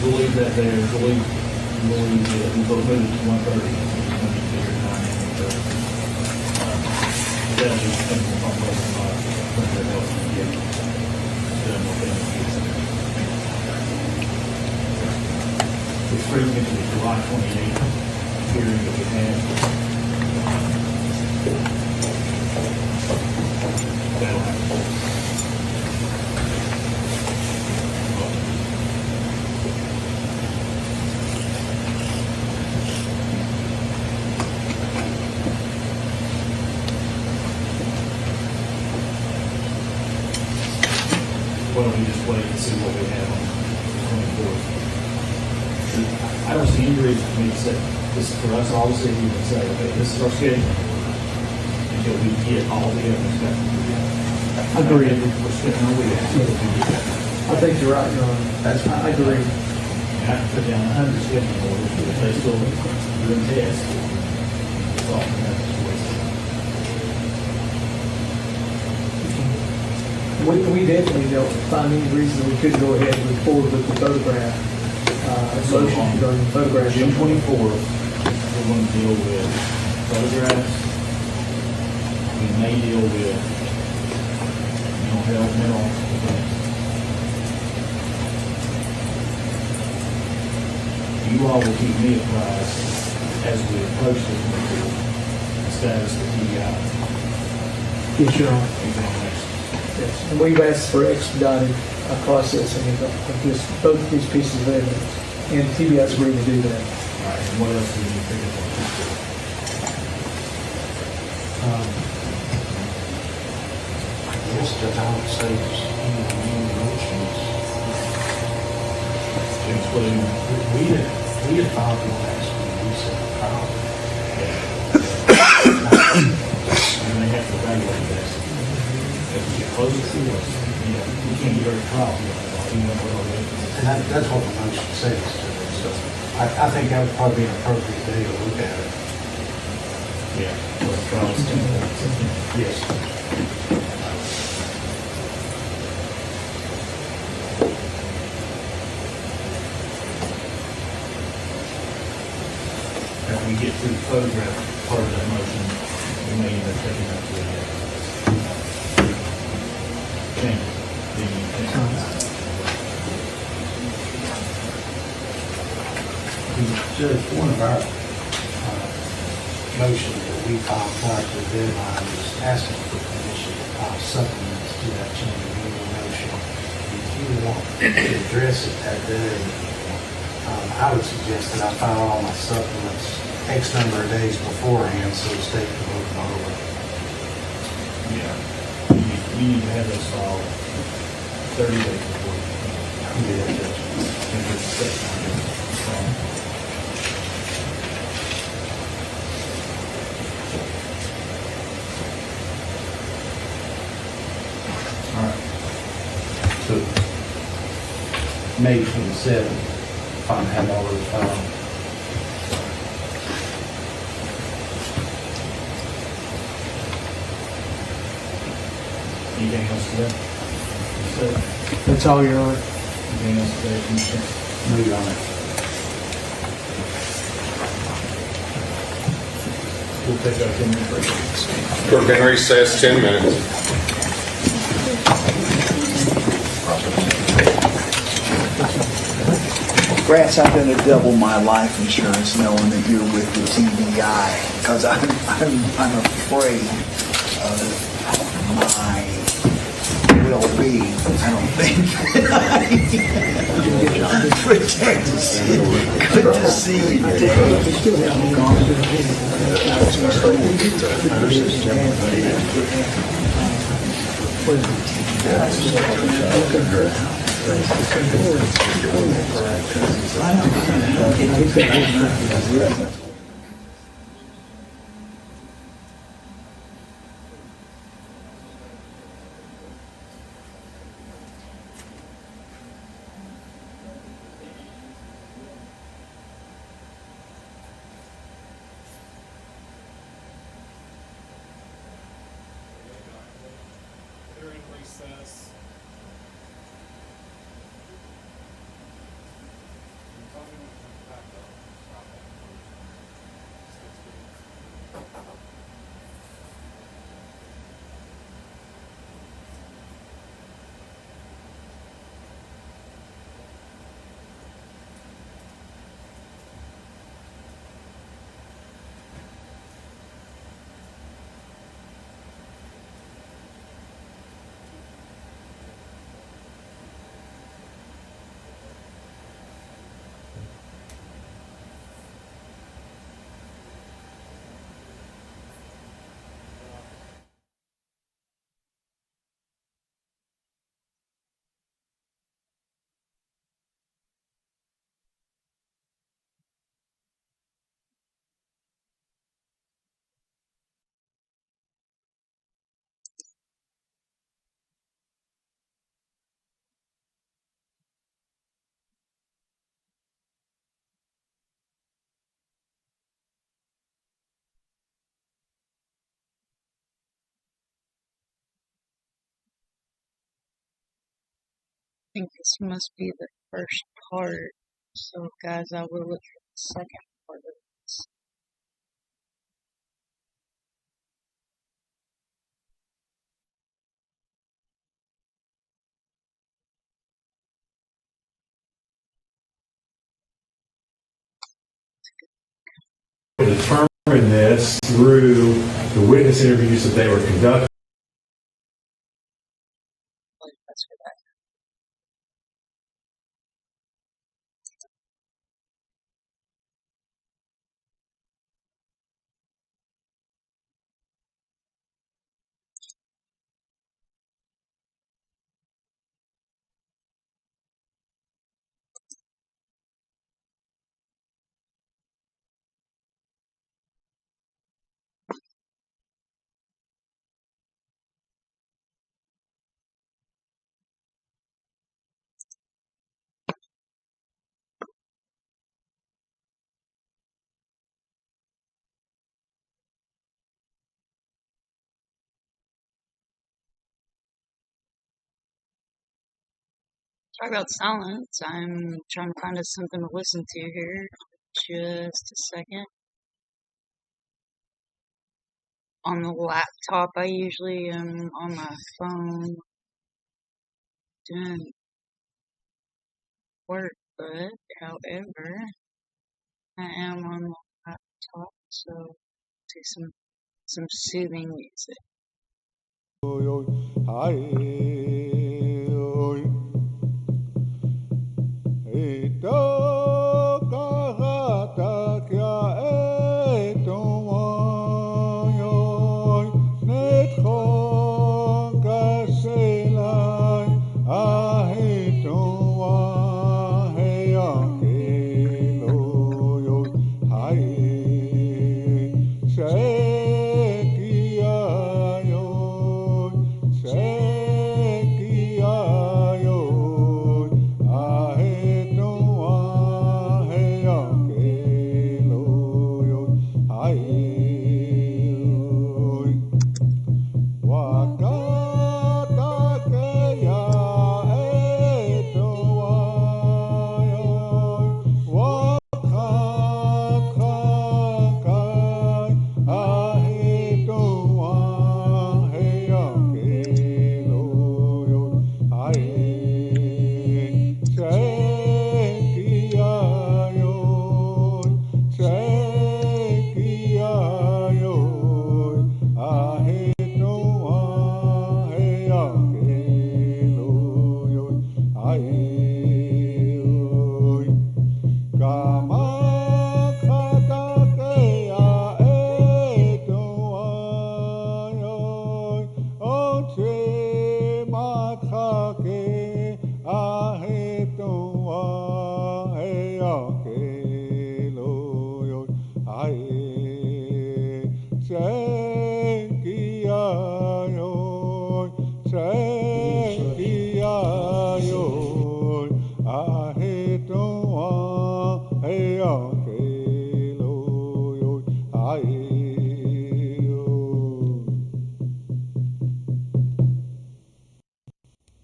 We'll leave that there, we'll leave we both move it to 1:30. That'll be simple, I'm waiting on Plunder help and get done with them. Which brings me to the July 28th hearing that we had. That'll happen. Why don't we just wait and see what we have on the 24th? I don't see any reason for me to say, this for us all to sit here and say, okay, this is our schedule until we get all the evidence back. Agreed. We're spinning our wheels. I think you're right, John. I agree. And I can put down 100 schedule orders, but if they still doing tests, it's all that's wasted. We definitely don't find any reason we couldn't go ahead and move forward with the photograph, motion regarding the photograph. June 24th, we're going to deal with photographs. We may deal with mental health, mental events. You all will keep me apprised as we approach this report, the status of the TBI Yes, Your Honor. examination. Yes, and we've asked for expedited processing of this, both of these pieces of evidence, and TBI's agreed to do that. All right, and what else do you figure out? I guess Judge, I would say just any motions. Including, We had filed the last week, we said trial. and they have to evaluate that. As we get closer to it, we can't get our trial yet, even though we're already. And that's what the motion says. So I think that would probably be an appropriate day to look at it. Yeah. Well, trial's Yes. If we get through the photograph part of that motion, we may end up taking that to the change Judge, one of our motions that we filed prior to the deadline was asking for permission to file supplements to that change of venue motion. If you want to address it that day, I would suggest that I file all my supplements X number of days beforehand so the state can look them over. Yeah. We need to have those filed 30 days before. Yeah, Judge. If it's set time. All right. So, May 27th, if I have all those filed. Anything else today? That's all, Your Honor. Anything else today, Commissioner? No, Your Honor. We'll take our 10-minute break. Court been recessed 10 minutes. Grants, I'm going to double my life insurance knowing that you're with the TBI because I'm afraid of my well-being. I don't think protect us. Good to see you, process. I think this must be the first part. So, guys, I will look for the second part of this. Determine this through the witness interviews that they were conducting. That's for that. Talk about silence. I'm trying to find us something to listen to here. Just a second. On the laptop, I usually am on my phone doing work, but however, I am on the laptop, so do some soothing music.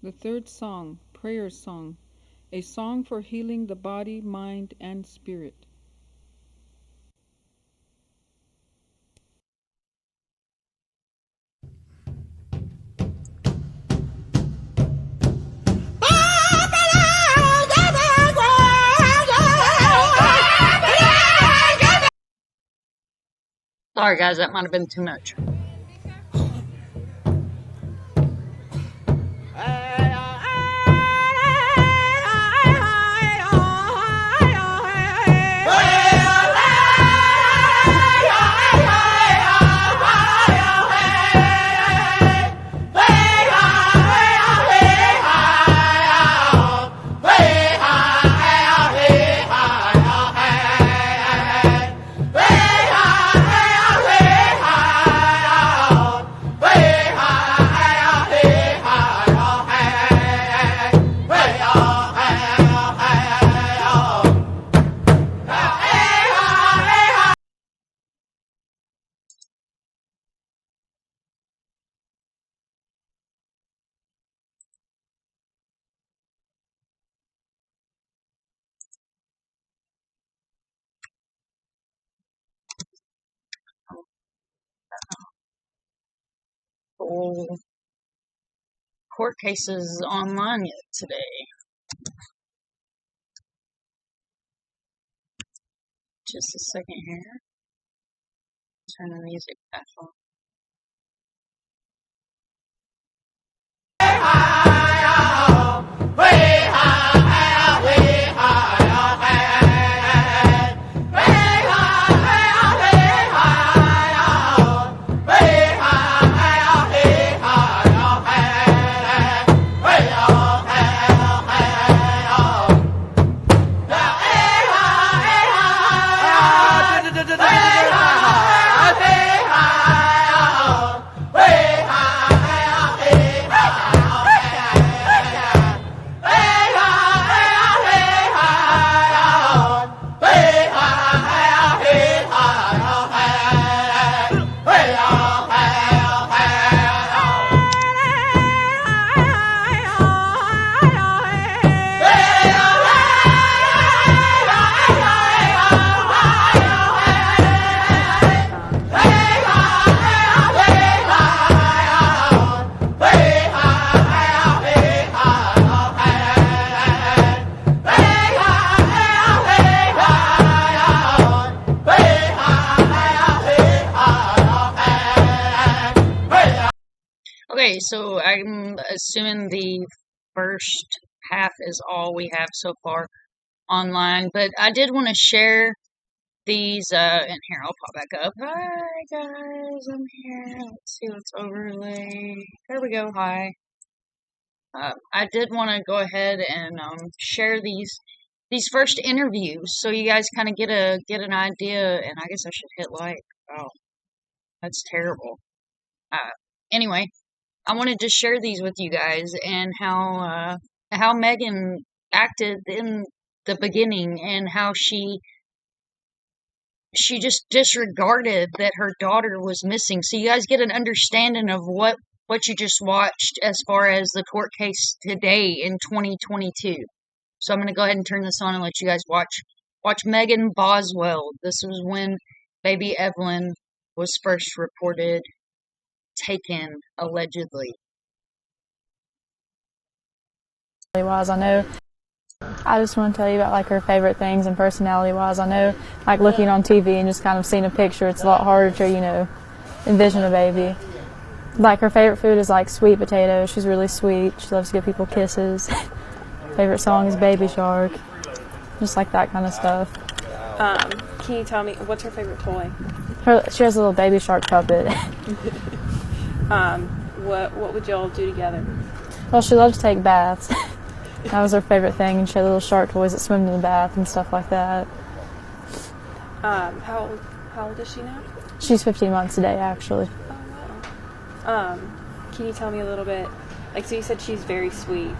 The third song, Prayer Song, a song for healing the body, mind, and spirit. Sorry guys, that might have been too much. Full court cases online yet today. Just a second here. Turn the music back on. Okay, so I'm assuming the first half is all we have so far online, but I did want to share these, and here, I'll pop back up. Hi, guys, I'm here. Let's see what's overlay. There we go, hi. I did want to go ahead and share these first interviews, so you guys kind of get an idea, and I guess I should hit like. Oh, that's terrible. Anyway, I wanted to share these with you guys and how Megan acted in the beginning and how she just disregarded that her daughter was missing. So you guys get an understanding of what you just watched as far as the court case today in 2022. So I'm going to go ahead and turn this on and let you guys watch Megan Boswell. This was when baby Evelyn was first reported taken, allegedly. Wise, I know. I just want to tell you about like her favorite things and personality wise. I know, like looking on TV and just kind of seeing a picture, it's a lot harder to, envision a baby. Like her favorite food is like sweet potato. She's really sweet. She loves to give people kisses. Favorite song is Baby Shark. Just like that kind of stuff. Can you tell me what's her favorite toy? She has a little Baby Shark puppet. What would y'all do together? Well, she loves to take baths. That was her favorite thing, and she had little shark toys that swim in the bath and stuff like that. How old is she now? She's 15 months today, actually. Oh, wow. Can you tell me a little bit, so you said she's very sweet.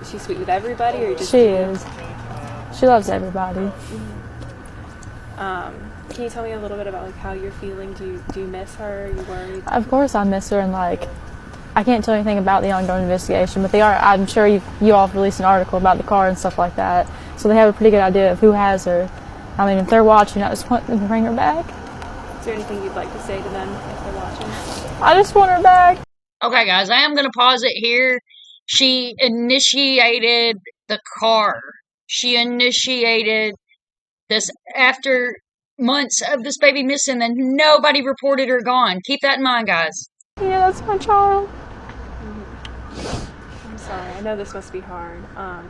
Is she sweet with everybody, or just... She is. She loves everybody. Mm-hmm. Can you tell me a little bit about, how you're feeling? Do you miss her? Are you worried? Of course I miss her, and, I I can't tell you anything about the ongoing investigation, but they are. I'm sure you all have released an article about the car and stuff like that, so they have a pretty good idea of who has her. I mean, if they're watching, I just want them to bring her back. Is there anything you'd like to say to them if they're watching? I just want her back. Okay, guys, I am going to pause it here. She initiated the car. She initiated this after months of this baby missing and nobody reported her gone. Keep that in mind, guys. Yeah, that's my child. I'm sorry. I know this must be hard. Why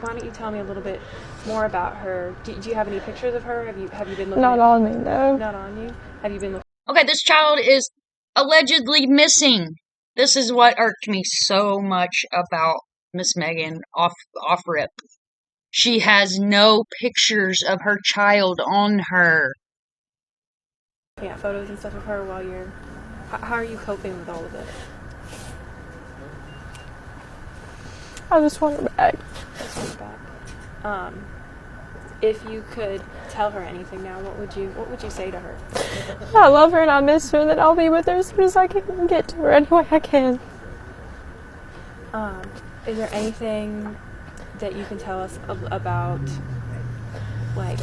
don't you tell me a little bit more about her? Do you have any pictures of her? Have you been looking? Not on me, no. Not on you. Have you been looking? Okay, this child is allegedly missing. This is what irked me so much about Miss Megan off rip. She has no pictures of her child on her. Yeah, photos and stuff of her while you're. How are you coping with all of it? I just want her back. If you could tell her anything now, what would you say to her? I love her and I miss her, that I'll be with her as soon as I can get to her any way I can. Is there anything that you can tell us about, like,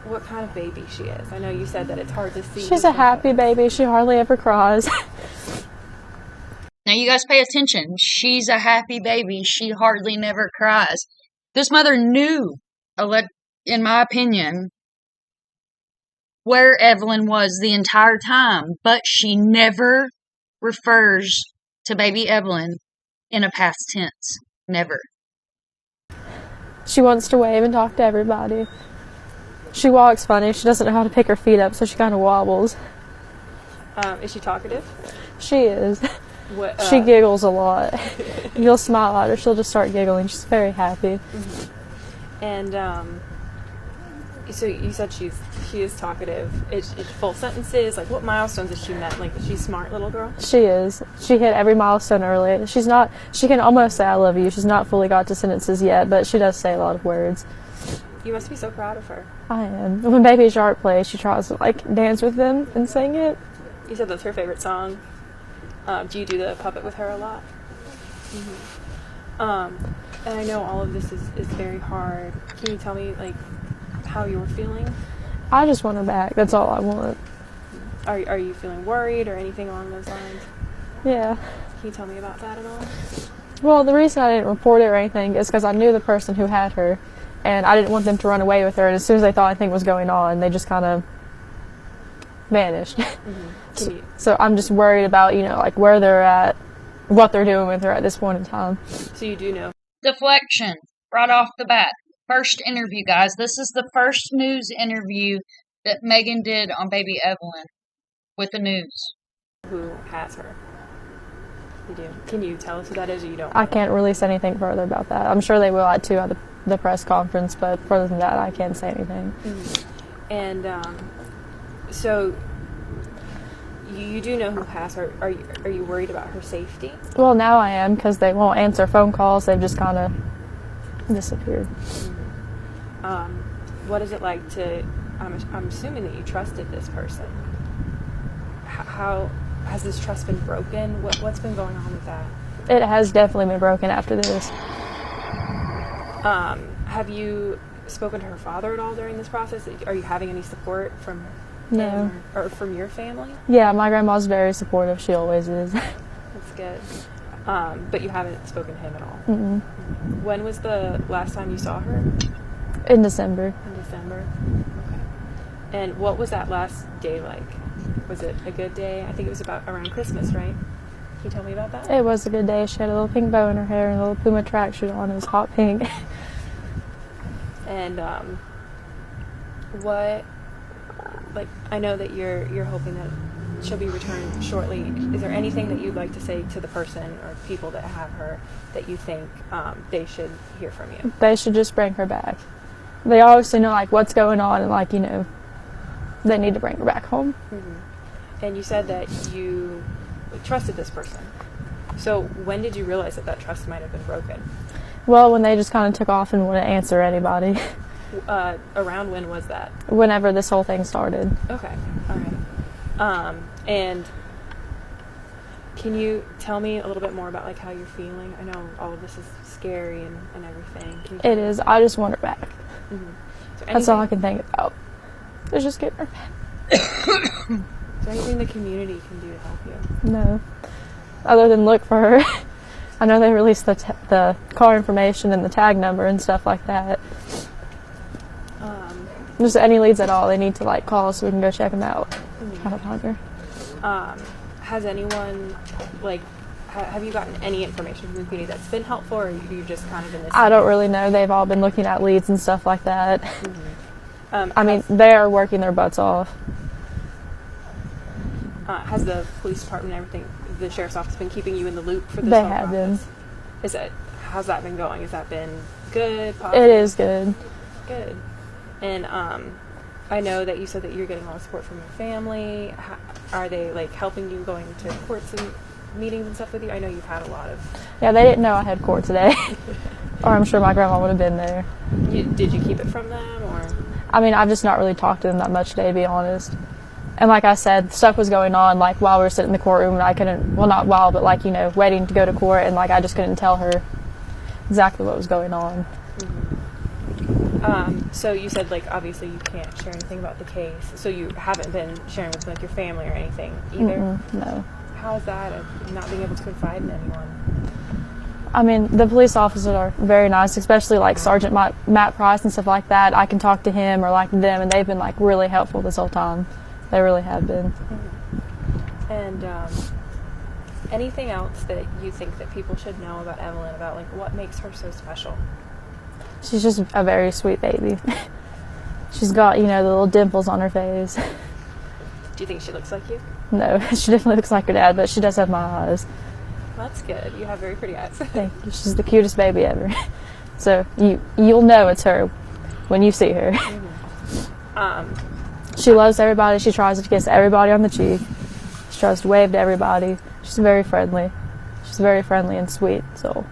what kind of baby she is? I know you said that it's hard to see. She's a happy baby. She hardly ever cries. Now you guys pay attention. She's a happy baby. She hardly never cries. This mother knew, in my opinion, where Evelyn was the entire time, but she never refers to baby Evelyn in a past tense. Never. She wants to wave and talk to everybody. She walks funny. She doesn't know how to pick her feet up, so she kind of wobbles. Is she talkative? She is. What, she giggles a lot. You'll smile at her, she'll just start giggling. She's very happy. Mm-hmm. And so you said she is talkative. It's full sentences. Like, what milestones has she met? Like, is she a smart little girl? She is. She hit every milestone early. She can almost say I love you. She's not fully got to sentences yet, but she does say a lot of words. You must be so proud of her. I am. When Baby ERock plays, she tries to dance with them and sing it. You said that's her favorite song. Do you do the puppet with her a lot? Mm-hmm. And I know all of this is very hard. Can you tell me, how you were feeling? I just want her back. That's all I want. Are you feeling worried or anything along those lines? Yeah. Can you tell me about that at all? Well, the reason I didn't report it or anything is because I knew the person who had her, and I didn't want them to run away with her. And as soon as they thought anything was going on, they just kind of vanished. Mm-hmm. So I'm just worried about, where they're at, what they're doing with her at this point in time. So you do know. Deflection, right off the bat. First interview, guys. This is the first news interview that Megan did on baby Evelyn with the news. Who has her? You do. Can you tell us who that is, or you don't? I can't release anything further about that. I'm sure they will at the press conference, but further than that, I can't say anything. Mm-hmm. And so you do know who has her. Are you worried about her safety? Well, now I am, because they won't answer phone calls. They've just kind of disappeared. What is it like to? I'm assuming that you trusted this person. How has this trust been broken? What's been going on with that? It has definitely been broken after this. Have you spoken to her father at all during this process? Are you having any support from No. him or from your family? Yeah, my grandma's very supportive. She always is. That's good. But you haven't spoken to him at all? Mm-mm. When was the last time you saw her? In December. In December? Okay. And what was that last day like? Was it a good day? I think it was around Christmas, right? Can you tell me about that? It was a good day. She had a little pink bow in her hair and a little Puma tracksuit on. It was hot pink. And what, I know that you're hoping that she'll be returned shortly. Is there anything that you'd like to say to the person or people that have her that you think they should hear from you? They should just bring her back. They obviously know what's going on, and they need to bring her back home. Mm-hmm. And you said that you trusted this person. So when did you realize that trust might have been broken? Well, when they just kind of took off and wouldn't answer anybody. Around when was that? Whenever this whole thing started. Okay, all right. And Can you tell me a little bit more about like how you're feeling? I know all of this is scary and everything. It is. I just want her back. Mm-hmm. That's all I can think about. Is just getting her back. Is there anything the community can do to help you? No. Other than look for her. I know they released the car information and the tag number and stuff like that. Just any leads at all, they need to like call us so we can go check them out. Try to find her. Has anyone, like, have you gotten any information from the community that's been helpful, or are you just kind of in this? I don't really know. They've all been looking at leads and stuff like that. Mm-hmm. I mean, they are working their butts off. Has the police department and everything, the sheriff's office, been keeping you in the loop for this They whole have process? been. How's that been going? Has that been good, positive? It is good. Good. And I know that you said that you're getting a lot of support from your family. Are they like helping you going to courts and meetings and stuff with you? I know you've had a lot of... Yeah, they didn't know I had court today. Or I'm sure my grandma would have been there. Did you keep it from them, or...? I mean, I've just not really talked to them that much today, to be honest. And like I said, stuff was going on, like, while we were sitting in the courtroom, and I couldn't, well, not while, but, like, you know, waiting to go to court, and, like, I just couldn't tell her exactly what was going on. So you said, like, obviously you can't share anything about the case, so you haven't been sharing with, like, your family or anything either? No. How's that, of not being able to confide in anyone? I mean, the police officers are very nice, especially, like, Sergeant Matt Price and stuff like that. I can talk to him or, like, them, and they've been, like, really helpful this whole time. They really have been. And anything else that you think that people should know about Evelyn, about, like, what makes her so special? She's just a very sweet baby. She's got, you know, the little dimples on her face. Do you think she looks like you? No, she definitely looks like her dad, but she does have my eyes. That's good. You have very pretty eyes. Thank you. She's the cutest baby ever. So you'll know it's her when you see her. She loves everybody. She tries to kiss everybody on the cheek. She tries to wave to everybody. She's very friendly. She's very friendly and sweet. So.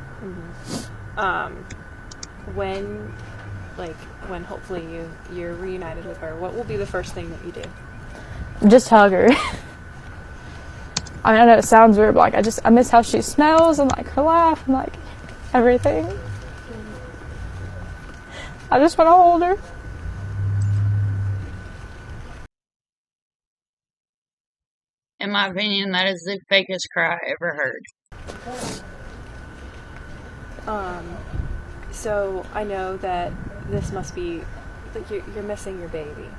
When hopefully you're reunited with her, what will be the first thing that you do? Just hug her. I mean, I know it sounds weird, but like I miss how she smells and like her laugh and like everything. I just want to hold her. In my opinion, that is the fakest cry I ever heard. So I know that this must be like you're missing your baby,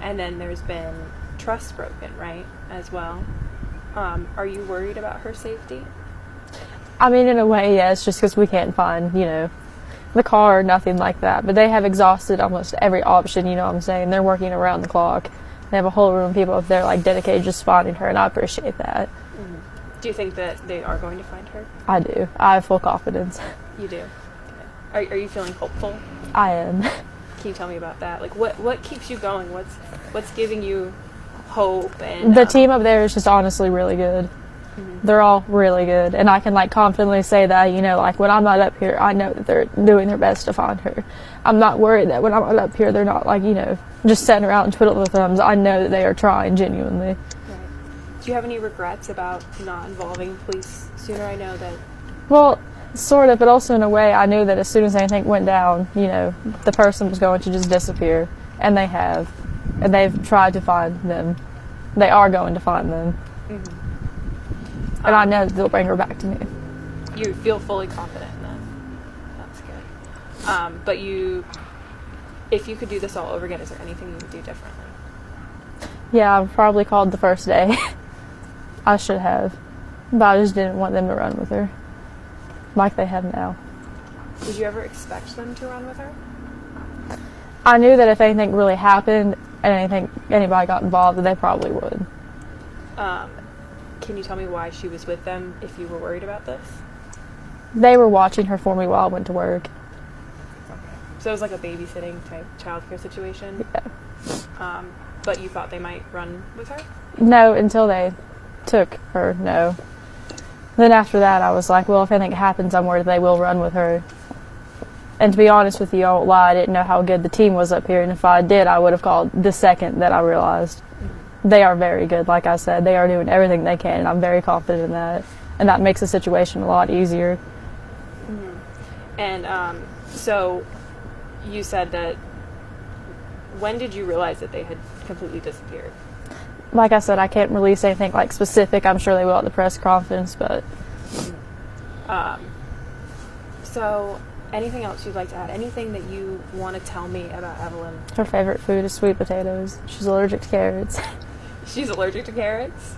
and then there's been trust broken, right, as well. Are you worried about her safety? I mean, in a way, yes, just because we can't find, you know, the car or nothing like that. But they have exhausted almost every option, you know what I'm saying? They're working around the clock. They have a whole room of people up there, like, dedicated just finding her, and I appreciate that. Mm-hmm. Do you think that they are going to find her? I do. I have full confidence. You do? Okay. Are you feeling hopeful? I am. Can you tell me about that? Like, what keeps you going? What's giving you hope? And the team up there is just honestly really good. Mm-hmm. They're all really good, and I can like confidently say that, you know, like when I'm not up here, I know that they're doing their best to find her. I'm not worried that when I'm not up here, they're not like, you know, just sitting around and twiddling their thumbs. I know that they are trying genuinely. Right. Do you have any regrets about not involving police sooner? I know that. Well, sort of, but also in a way, I knew that as soon as anything went down, you know, the person was going to just disappear, and they have, and they've tried to find them. They are going to find them. Mm-hmm. And I know that they'll bring her back to me. You feel fully confident in that. That's good. But if you could do this all over again, is there anything you would do differently? Yeah, I probably called the first day. I should have. But I just didn't want them to run with her. Like they have now. Did you ever expect them to run with her? I knew that if anything really happened and anybody got involved, that they probably would. Can you tell me why she was with them if you were worried about this? They were watching her for me while I went to work. Okay. So it was like a babysitting type childcare situation? Yeah. But you thought they might run with her? No, until they took her, no. Then after that, I was like, well, if anything happens, I'm worried they will run with her. And to be honest with you, I won't lie, I didn't know how good the team was up here, and if I did, I would have called the second that I realized. they are very good. Like I said, they are doing everything they can, and I'm very confident in that. And that makes the situation a lot easier. Mm-hmm. And so you said that, when did you realize that they had completely disappeared? Like I said, I can't release anything like specific. I'm sure they will at the press conference, but... So, anything else you'd like to add? Anything that you want to tell me about Evelyn? Her favorite food is sweet potatoes. She's allergic to carrots. She's allergic to carrots?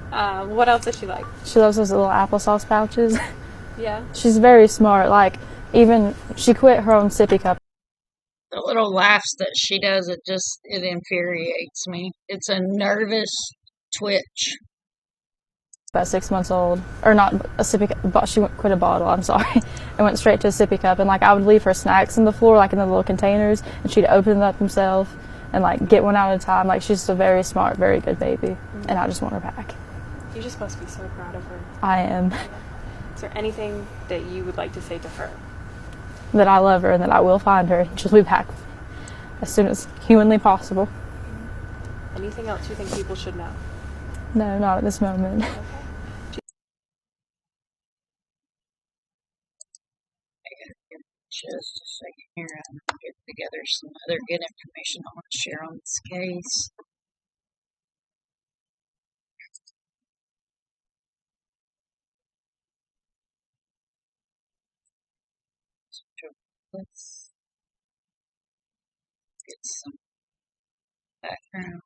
What else does she like? She loves those little applesauce pouches. Yeah? She's very smart. Like, even, she quit her own sippy cup. The little laughs that she does, it infuriates me. It's a nervous twitch. About 6 months old, or not a sippy cup, but she quit a bottle, I'm sorry, and went straight to a sippy cup. And like, I would leave her snacks on the floor, like in the little containers, and she'd open them up herself and like get one out at a time. Like, she's just a very smart, very good baby, and I just want her back. You're just supposed to be so proud of her. I am. Is there anything that you would like to say to her? That I love her and that I will find her, and she'll be back as soon as humanly possible. Anything else you think people should know? No, not at this moment. Okay. Just a second here. I'm going to get together some other good information I want to share on this case. Let's get some background.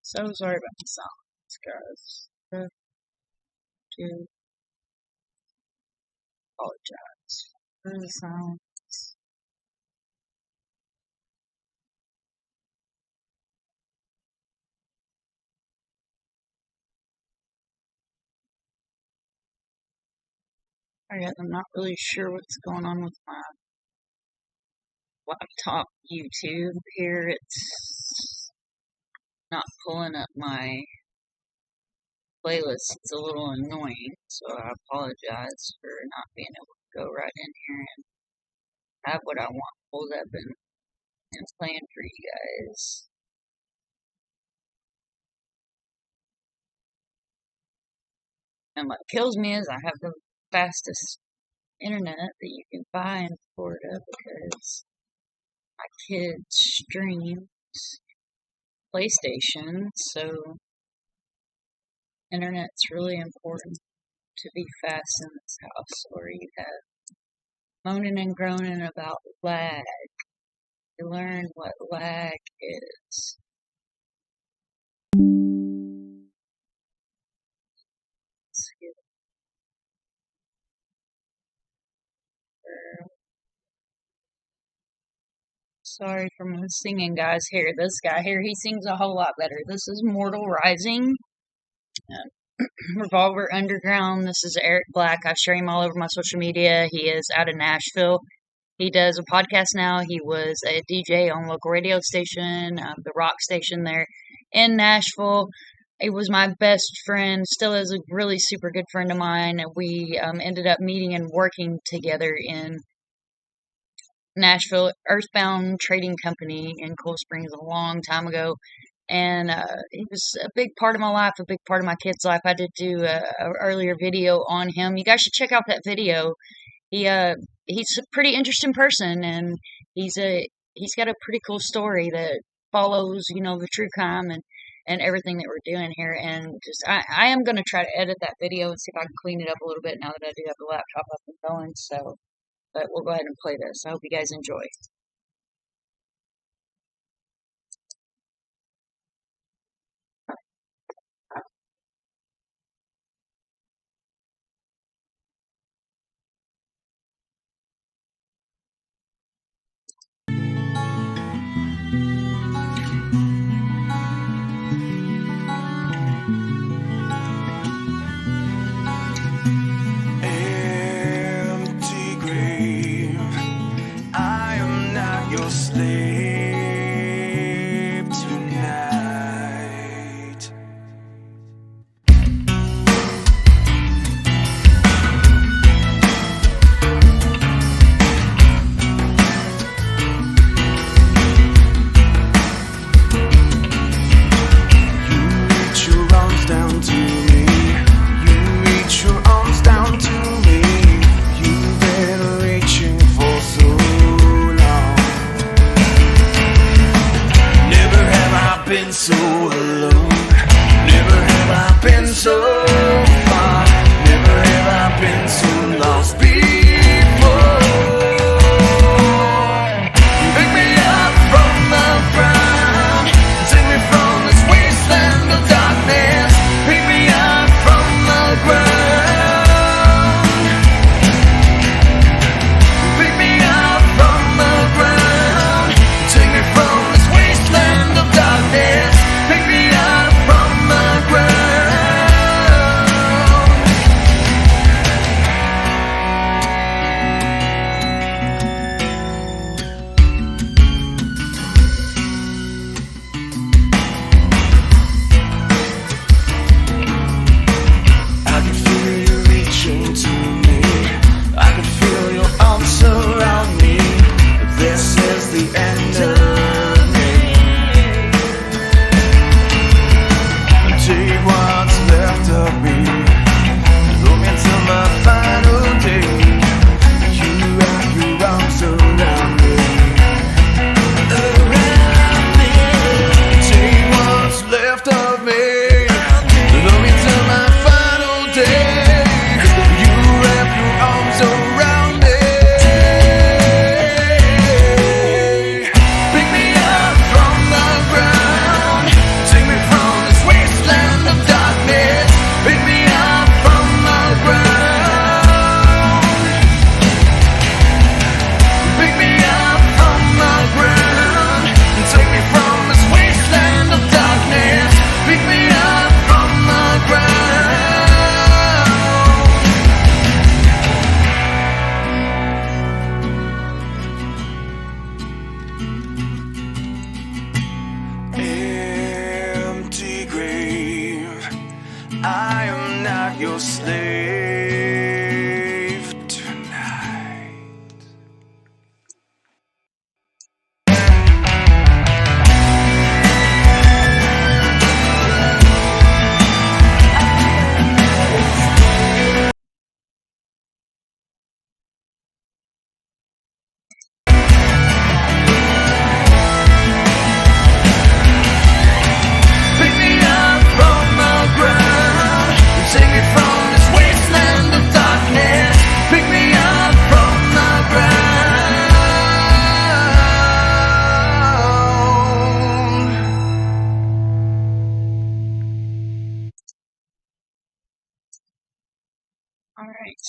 So sorry about the silence, guys. Do apologize for the silence. Alright, I'm not really sure what's going on with my laptop YouTube here. It's not pulling up my playlist. It's a little annoying, so I apologize for not being able to go right in here and have what I want pulled up and playing for you guys. And what kills me is I have the fastest internet that you can buy in Florida because my kid streams PlayStation, so internet's really important to be fast in this house, or you have moaning and groaning about lag. You learn what lag is. Sorry for my singing, guys. Here, this guy here, he sings a whole lot better. This is MortalRising. Revolver Underground. This is Eric Black. I share him all over my social media. He is out of Nashville. He does a podcast now. He was a DJ on local radio station, the rock station there in Nashville. He was my best friend, still is a really super good friend of mine. We ended up meeting and working together in Nashville, Earthbound Trading Company in Cool Springs a long time ago. And he was a big part of my life, a big part of my kid's life. I did do a earlier video on him. You guys should check out that video. He's a pretty interesting person, and he's got a pretty cool story that follows, the true crime and everything that we're doing here. And just I am going to try to edit that video and see if I can clean it up a little bit now that I do have the laptop up and going. So, but we'll go ahead and play this. I hope you guys enjoy. Empty grave, I am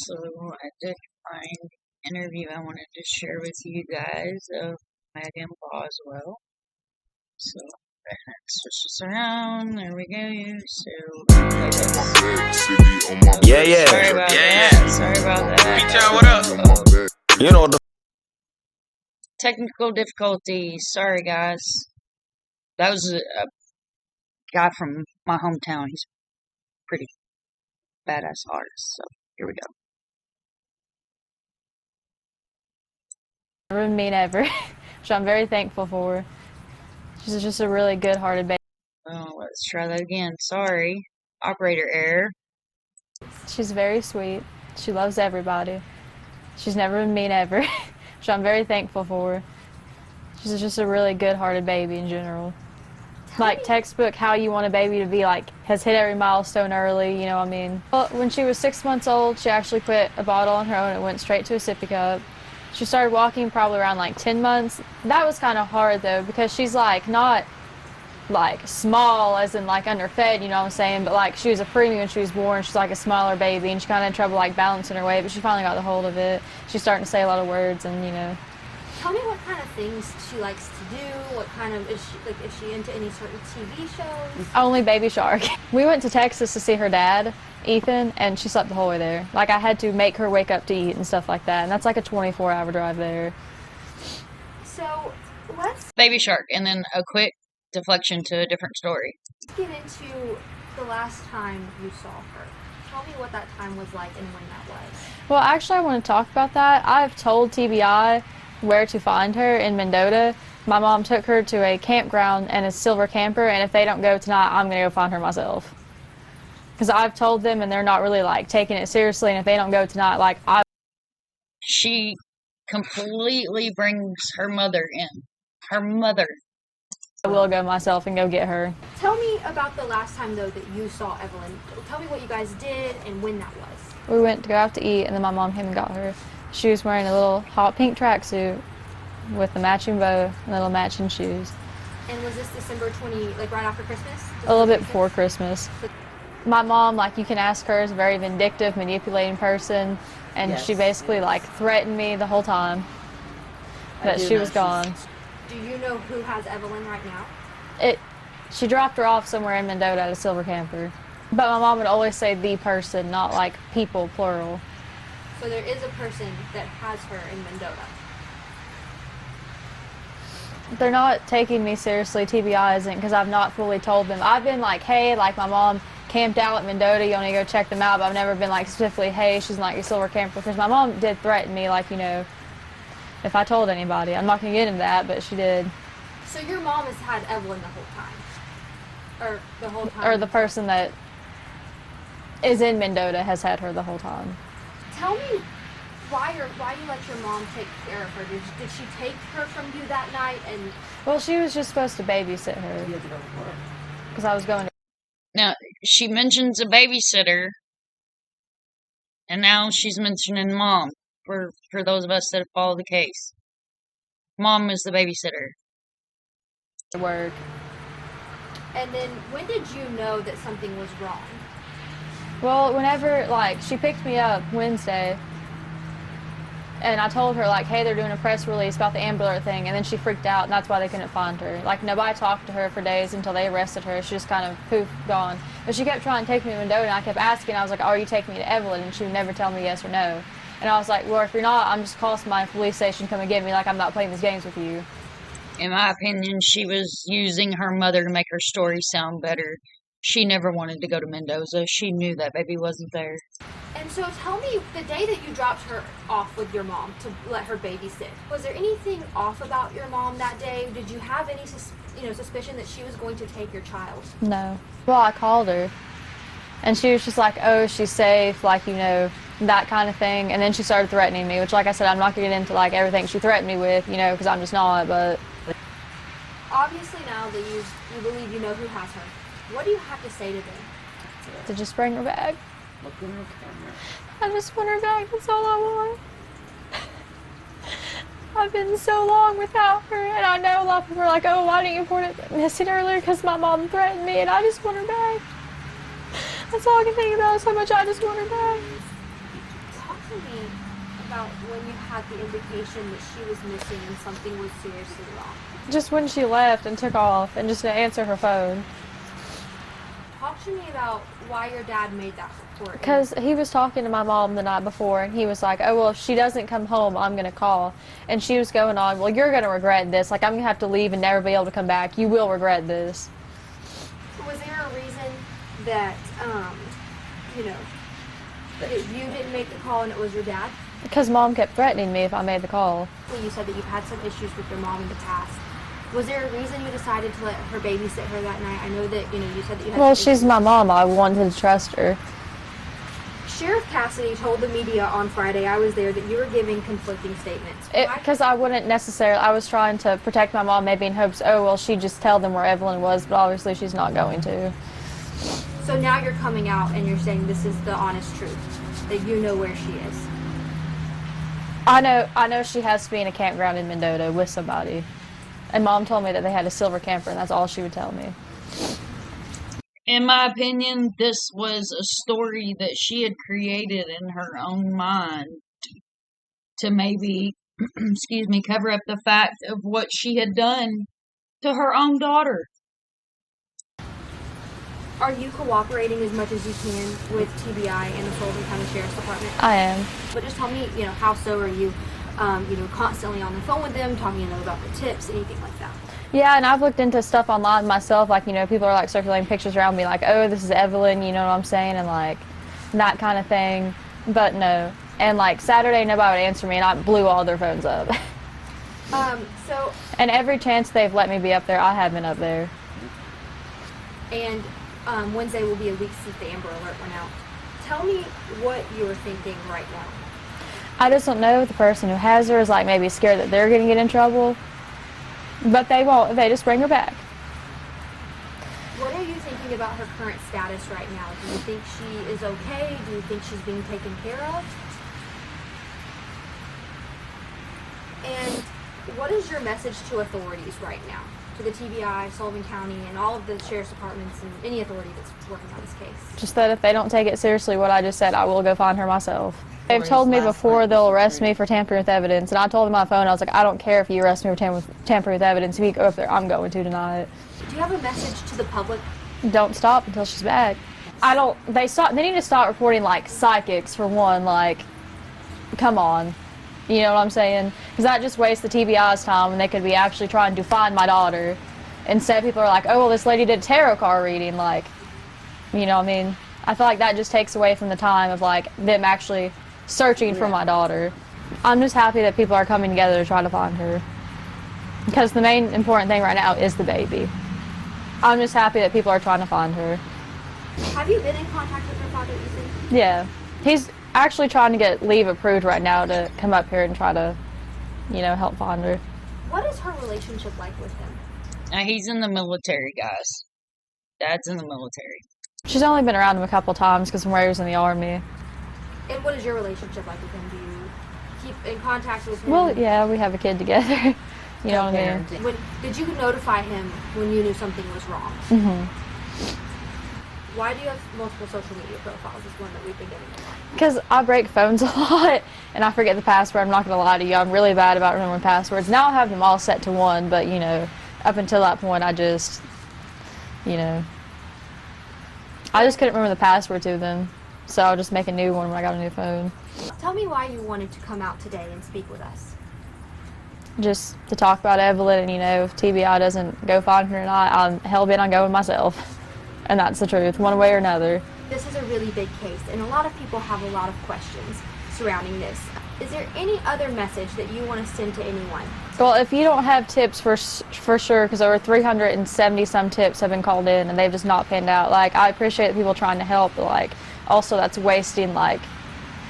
So I did find an interview I wanted to share with you guys of Megan Boswell. So let's switch this around. There we go. So Yeah. Sorry about that. Sorry about that. What up? You know the Technical difficulties. Sorry, guys. That was a guy from my hometown. He's pretty badass artist. So here we go. Never mean ever, which I'm very thankful for. She's just a really good-hearted baby. Oh, let's try that again. Sorry. Operator error. She's very sweet. She loves everybody. She's never been mean ever, which I'm very thankful for. She's just a really good-hearted baby in general. Like textbook how you want a baby to be, like has hit every milestone early, you know what I mean? Well, when she was 6 months old, she actually put a bottle on her own and went straight to a sippy cup. She started walking probably around like 10 months. That was kind of hard though, because she's like not like small as in like underfed, you know what I'm saying, but like she was a preemie when she was born. She's like a smaller baby and she kind of had trouble like balancing her weight, but she finally got the hold of it. She's starting to say a lot of words and you know. Tell me what kind of things she likes to do. What kind of is she into any certain TV shows? Only Baby Shark. We went to Texas to see her dad, Ethan, and she slept the whole way there. Like I had to make her wake up to eat and stuff like that, and that's like a 24-hour drive there. So let's Baby Shark, and then a quick deflection to a different story. get into the last time you saw her. Tell me what that time was like and when that was. Well, actually, I want to talk about that. I've told TBI where to find her in Mendota. My mom took her to a campground and a silver camper, and if they don't go tonight, I'm going to go find her myself. Because I've told them, and they're not really, like, taking it seriously, and if they don't go tonight, like, She completely brings her mother in. Her mother. I will go myself and go get her. Tell me about the last time though that you saw Evelyn. Tell me what you guys did and when that was. We went to go out to eat, and then my mom came and got her. She was wearing a little hot pink tracksuit with the matching bow and little matching shoes. And was this December 20, like right after Christmas? A little bit before Christmas. My mom, like you can ask her, is a very vindictive, manipulating person, and Yes. she basically like threatened me the whole time that she was gone. Do you know who has Evelyn right now? She dropped her off somewhere in Mendota at a silver camper. But my mom would always say the person, not like people, plural. So there is a person that has her in Mendota. They're not taking me seriously, TBI isn't, because I've not fully told them. I've been like, hey, like my mom camped out at Mendota, you want to go check them out, but I've never been like specifically, hey, she's in like a silver camper, because my mom did threaten me, like, you know, if I told anybody. I'm not going to get into that, but she did. So your mom has had Evelyn the whole time? Or the whole time? Or the person that is in Mendota has had her the whole time. Tell me why you let your mom take care of her. Did she take her from you that night? And Well, she was just supposed to babysit her. Because I was going to... Now, she mentions a babysitter, and now she's mentioning mom, for those of us that follow the case. Mom is the babysitter. Work. And then when did you know that something was wrong? Well, whenever, like, she picked me up Wednesday, and I told her, like, hey, they're doing a press release about the Amber Alert thing, and then she freaked out, and that's why they couldn't find her. Like, nobody talked to her for days until they arrested her. She just kind of, poof, gone. But she kept trying to take me to Mendota, and I kept asking. I was like, oh, are you taking me to Evelyn? And she would never tell me yes or no. And I was like, well, if you're not, I'm just calling somebody from the police station to come and get me. Like, I'm not playing these games with you. In my opinion, she was using her mother to make her story sound better. She never wanted to go to Mendoza. She knew that baby wasn't there. And so tell me, the day that you dropped her off with your mom to let her babysit, was there anything off about your mom that day? Did you have any suspicion that she was going to take your child? No. Well, I called her, and she was just like, oh, she's safe, like, you know, that kind of thing. And then she started threatening me, which, like I said, I'm not going to get into, like, everything she threatened me with, you know, because I'm just not, but... Obviously now that you believe you know who has her, what do you have to say to them? To just bring her back. Look in her camera. I just want her back, that's all I want. I've been so long without her, and I know a lot of people are like, oh, why didn't you report it missing earlier? Because my mom threatened me, and I just want her back. That's all I can think about is how much I just want her back. Talk to me about when you had the indication that she was missing and something was seriously wrong. Just when she left and took off and just didn't answer her phone. Talk to me about why your dad made that report. Because he was talking to my mom the night before, and he was like, oh, well, if she doesn't come home, I'm going to call. And she was going on, well, you're going to regret this. Like, I'm going to have to leave and never be able to come back. You will regret this. Was there a reason that, that you didn't make the call and it was your dad? Because Mom kept threatening me if I made the call. Well, you said that you've had some issues with your mom in the past. Was there a reason you decided to let her babysit her that night? I know that, you said that you had Well, some she's issues. my mom. I wanted to trust her. Sheriff Cassidy told the media on Friday, I was there, that you were giving conflicting statements. Because I wouldn't necessarily, I was trying to protect my mom, maybe in hopes, oh, well, she'd just tell them where Evelyn was, but obviously she's not going to. So now you're coming out and you're saying this is the honest truth, that you know where she is. I know she has to be in a campground in Mendota with somebody. And Mom told me that they had a silver camper, and that's all she would tell me. In my opinion, this was a story that she had created in her own mind to maybe, cover up the fact of what she had done to her own daughter. Are you cooperating as much as you can with TBI and the Sullivan County Sheriff's Department? I am. But just tell me, how so are you, constantly on the phone with them, talking about the tips, anything like that? Yeah, and I've looked into stuff online myself, people are circulating pictures around me like, oh, this is Evelyn, you know what I'm saying, and that kind of thing. But no. And Saturday, nobody would answer me, and I blew all their phones up. And every chance they've let me be up there, I have been up there. And Wednesday will be a week since the Amber Alert went out. Tell me what you're thinking right now. I just don't know if the person who has her is maybe scared that they're going to get in trouble. But they won't. They just bring her back. What are you thinking about her current status right now? Do you think she is okay? Do you think she's being taken care of? And what is your message to authorities right now? To the TBI, Sullivan County, and all of the sheriff's departments and any authority that's working on this case? Just that if they don't take it seriously, what I just said, I will go find her myself. They've told me before they'll arrest me for tampering with evidence, and I told them on my phone, I was like, I don't care if you arrest me for tampering with evidence. If you go up there, I'm going to deny it. Do you have a message to the public? Don't stop until she's back. They need to stop reporting psychics for one, come on. You know what I'm saying? Because that just wastes the TBI's time when they could be actually trying to find my daughter. Instead, people are like, oh, well, this lady did a tarot card reading. You know what I mean? I feel like that just takes away from the time of, them actually searching for my daughter. I'm just happy that people are coming together to try to find her. Because the main important thing right now is the baby. I'm just happy that people are trying to find her. Have you been in contact with her father, you think? Yeah. He's actually trying to get leave approved right now to come up here and try to, help find her. What is her relationship like with him? He's in the military, guys. Dad's in the military. She's only been around him a couple times because Murray was in the Army. And what is your relationship like with him? Do you keep in contact with him? Well, yeah, we have a kid together. You know what I mean? Did you notify him when you knew something was wrong? Mm-hmm. Why do you have multiple social media profiles? Is one that we've been getting a lot. Because I break phones a lot, and I forget the password. I'm not going to lie to you. I'm really bad about remembering passwords. Now I have them all set to one, but, up until that point, I just, I just couldn't remember the password to them. So I'll just make a new one when I got a new phone. Tell me why you wanted to come out today and speak with us. Just to talk about Evelyn, and, if TBI doesn't go find her or not, I'm hell-bent on going myself. And that's the truth, one way or another. This is a really big case, and a lot of people have a lot of questions surrounding this. Is there any other message that you want to send to anyone? Well, if you don't have tips for sure, because over 370-some tips have been called in, and they've just not panned out. I appreciate the people trying to help, but, also that's wasting,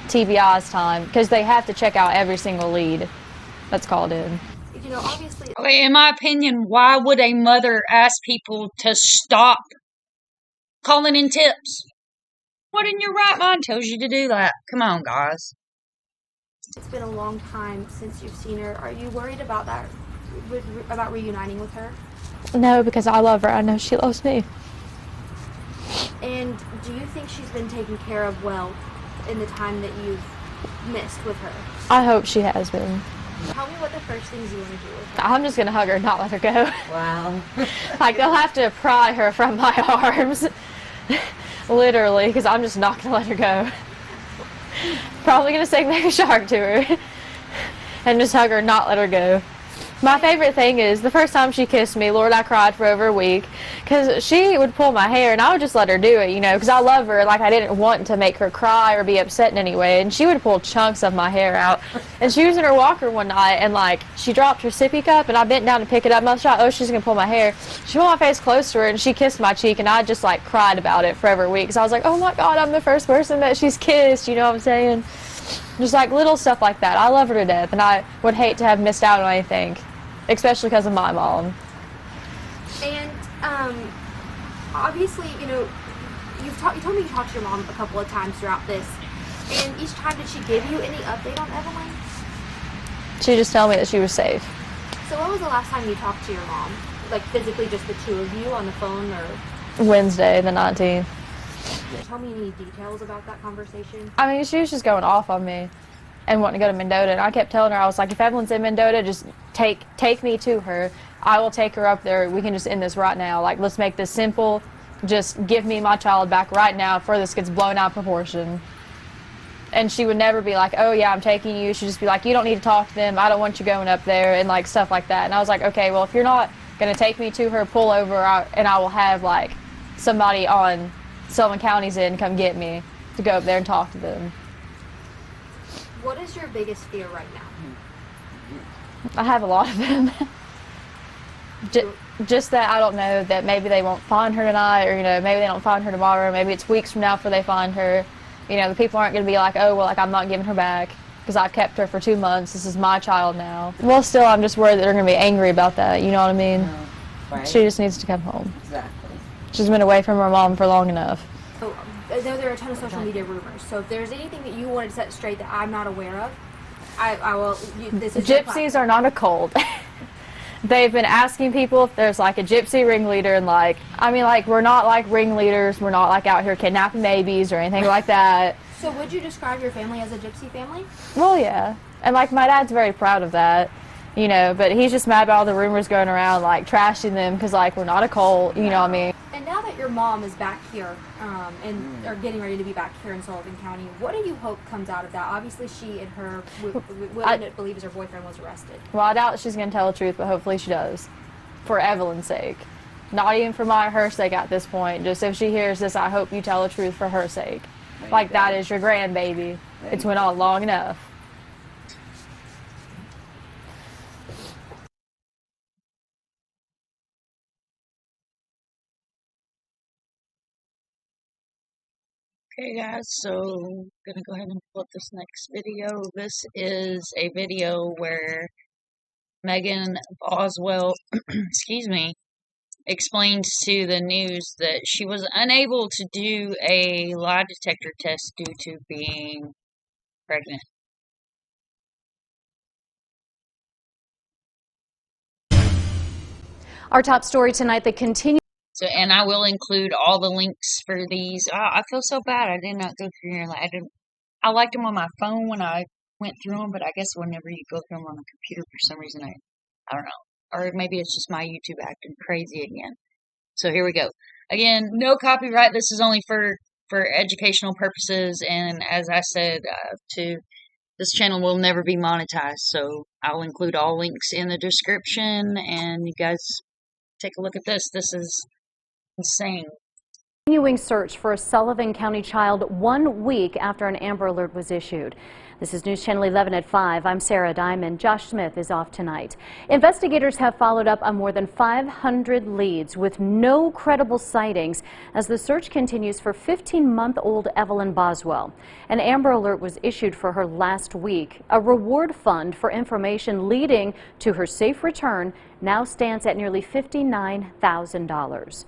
TBI's time, because they have to check out every single lead that's called in. Obviously... Okay, in my opinion, why would a mother ask people to stop calling in tips? What in your right mind tells you to do that? Come on, guys. It's been a long time since you've seen her. Are you worried about that, about reuniting with her? No, because I love her. I know she loves me. And do you think she's been taken care of well in the time that you've missed with her? I hope she has been. Tell me what the first things you want to do with her. I'm just going to hug her and not let her go. Wow. Like, they'll have to pry her from my arms. Literally, because I'm just not going to let her go. Probably going to sing Make a Shark to her. And just hug her and not let her go. My favorite thing is, the first time she kissed me, Lord, I cried for over a week, because she would pull my hair, and I would just let her do it, you know, because I love her. Like, I didn't want to make her cry or be upset in any way, and she would pull chunks of my hair out. And she was in her walker one night, and, like, she dropped her sippy cup, and I bent down to pick it up, and I thought, oh, she's going to pull my hair. She pulled my face close to her, and she kissed my cheek, and I just, like, cried about it for over a week, because I was like, oh, my God, I'm the first person that she's kissed, you know what I'm saying? Just, like, little stuff like that. I love her to death, and I would hate to have missed out on anything. Especially because of my mom. And obviously, you know, you told me you talked to your mom a couple of times throughout this. And each time, did she give you any update on Evelyn? She just told me that she was safe. So when was the last time you talked to your mom? Like physically, just the two of you on the phone, or? Wednesday, the 19th. Tell me any details about that conversation. I mean, she was just going off on me and wanting to go to Mendota, and I kept telling her, I was like, if Evelyn's in Mendota, just take me to her. I will take her up there. We can just end this right now. Like, let's make this simple. Just give me my child back right now before this gets blown out of proportion. And she would never be like, oh, yeah, I'm taking you. She'd just be like, you don't need to talk to them. I don't want you going up there, and, like, stuff like that. And I was like, okay, well, if you're not going to take me to her, pull over, and I will have, like, somebody on Sullivan County's end come get me to go up there and talk to them. What is your biggest fear right now? I have a lot of them. Just that I don't know, that maybe they won't find her tonight, or, you know, maybe they don't find her tomorrow. Maybe it's weeks from now before they find her. You know, the people aren't going to be like, oh, well, like, I'm not giving her back because I've kept her for 2 months. This is my child now. Well, still, I'm just worried that they're going to be angry about that. You know what I mean? No, right. She just needs to come home. Exactly. She's been away from her mom for long enough. So, I know there are a ton of social media rumors. So if there's anything that you wanted to set straight that I'm not aware of, I will. This is Gypsies are not a cult. They've been asking people if there's like a gypsy ringleader, and like, I mean, like, we're not like ringleaders. We're not like out here kidnapping babies or anything like that. So would you describe your family as a gypsy family? Well, yeah. And like, my dad's very proud of that, you know, but he's just mad about all the rumors going around, like, trashing them because, like, we're not a cult, you know what I mean? And now that your mom is back here and are getting ready to be back here in Sullivan County, what do you hope comes out of that? Obviously, she and her, what I believe is her boyfriend, was arrested. Well, I doubt she's going to tell the truth, but hopefully she does. For Evelyn's sake. Not even for her sake at this point. Just if she hears this, I hope you tell the truth for her sake. Like, that is your grandbaby. It's went on long enough. Okay guys, so I'm gonna go ahead and pull up this next video. This is a video where Megan Boswell, excuse me, explains to the news that she was unable to do a lie detector test due to being pregnant. Our top story tonight, the continued. So, and I will include all the links for these. I feel so bad I did not go through here. I liked them on my phone when I went through them, but I guess whenever you go through them on the computer, for some reason, I don't know. Or maybe it's just my YouTube acting crazy again. So here we go. Again, no copyright. This is only for educational purposes. And as I said, this channel will never be monetized. So I'll include all links in the description. And you guys take a look at this. This is insane. Continuing search for a Sullivan County child 1 week after an Amber Alert was issued. This is News Channel 11 at 5. I'm Sarah Diamond. Josh Smith is off tonight. Investigators have followed up on more than 500 leads with no credible sightings as the search continues for 15-month-old Evelyn Boswell. An Amber Alert was issued for her last week. A reward fund for information leading to her safe return now stands at nearly $59,000.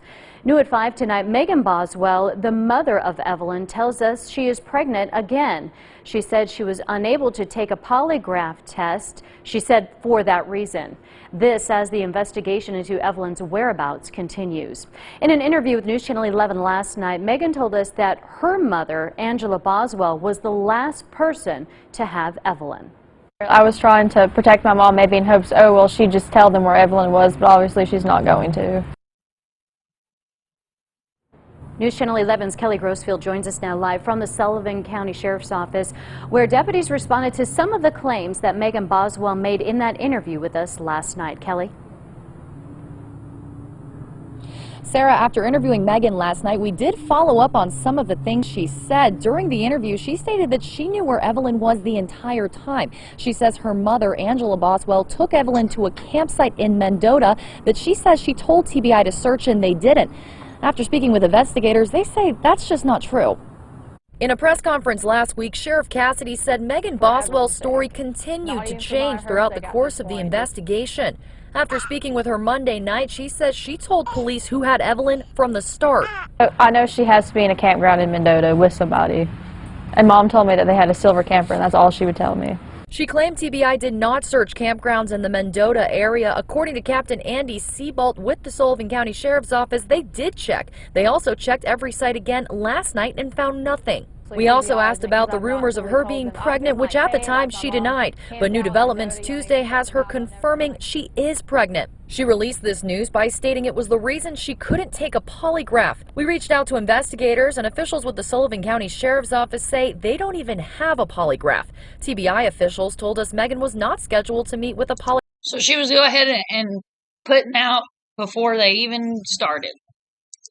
New at 5 tonight, Megan Boswell, the mother of Evelyn, tells us she is pregnant again. She said she was unable to take a polygraph test, she said for that reason. This as the investigation into Evelyn's whereabouts continues. In an interview with News Channel 11 last night, Megan told us that her mother, Angela Boswell, was the last person to have Evelyn. I was trying to protect my mom, maybe in hopes, oh, well, she'd just tell them where Evelyn was, but obviously she's not going to. News Channel 11's Kelly Grossfield joins us now live from the Sullivan County Sheriff's Office, where deputies responded to some of the claims that Megan Boswell made in that interview with us last night. Kelly? Sarah, after interviewing Megan last night, we did follow up on some of the things she said. During the interview, she stated that she knew where Evelyn was the entire time. She says her mother, Angela Boswell, took Evelyn to a campsite in Mendota, but she says she told TBI to search and they didn't. After speaking with investigators, they say that's just not true. In a press conference last week, Sheriff Cassidy said Megan Boswell's story continued to change throughout the course of the investigation. After speaking with her Monday night, she says she told police who had Evelyn from the start. I know she has to be in a campground in Mendota with somebody. And Mom told me that they had a silver camper, and that's all she would tell me. She claimed TBI did not search campgrounds in the Mendota area. According to Captain Andy Seabolt with the Sullivan County Sheriff's Office, they did check. They also checked every site again last night and found nothing. We also asked about the rumors of her being pregnant, which at the time she denied. But new developments Tuesday has her confirming she is pregnant. She released this news by stating it was the reason she couldn't take a polygraph. We reached out to investigators, and officials with the Sullivan County Sheriff's Office say they don't even have a polygraph. TBI officials told us Megan was not scheduled to meet with a polygraph. So she was go ahead and putting out before they even started.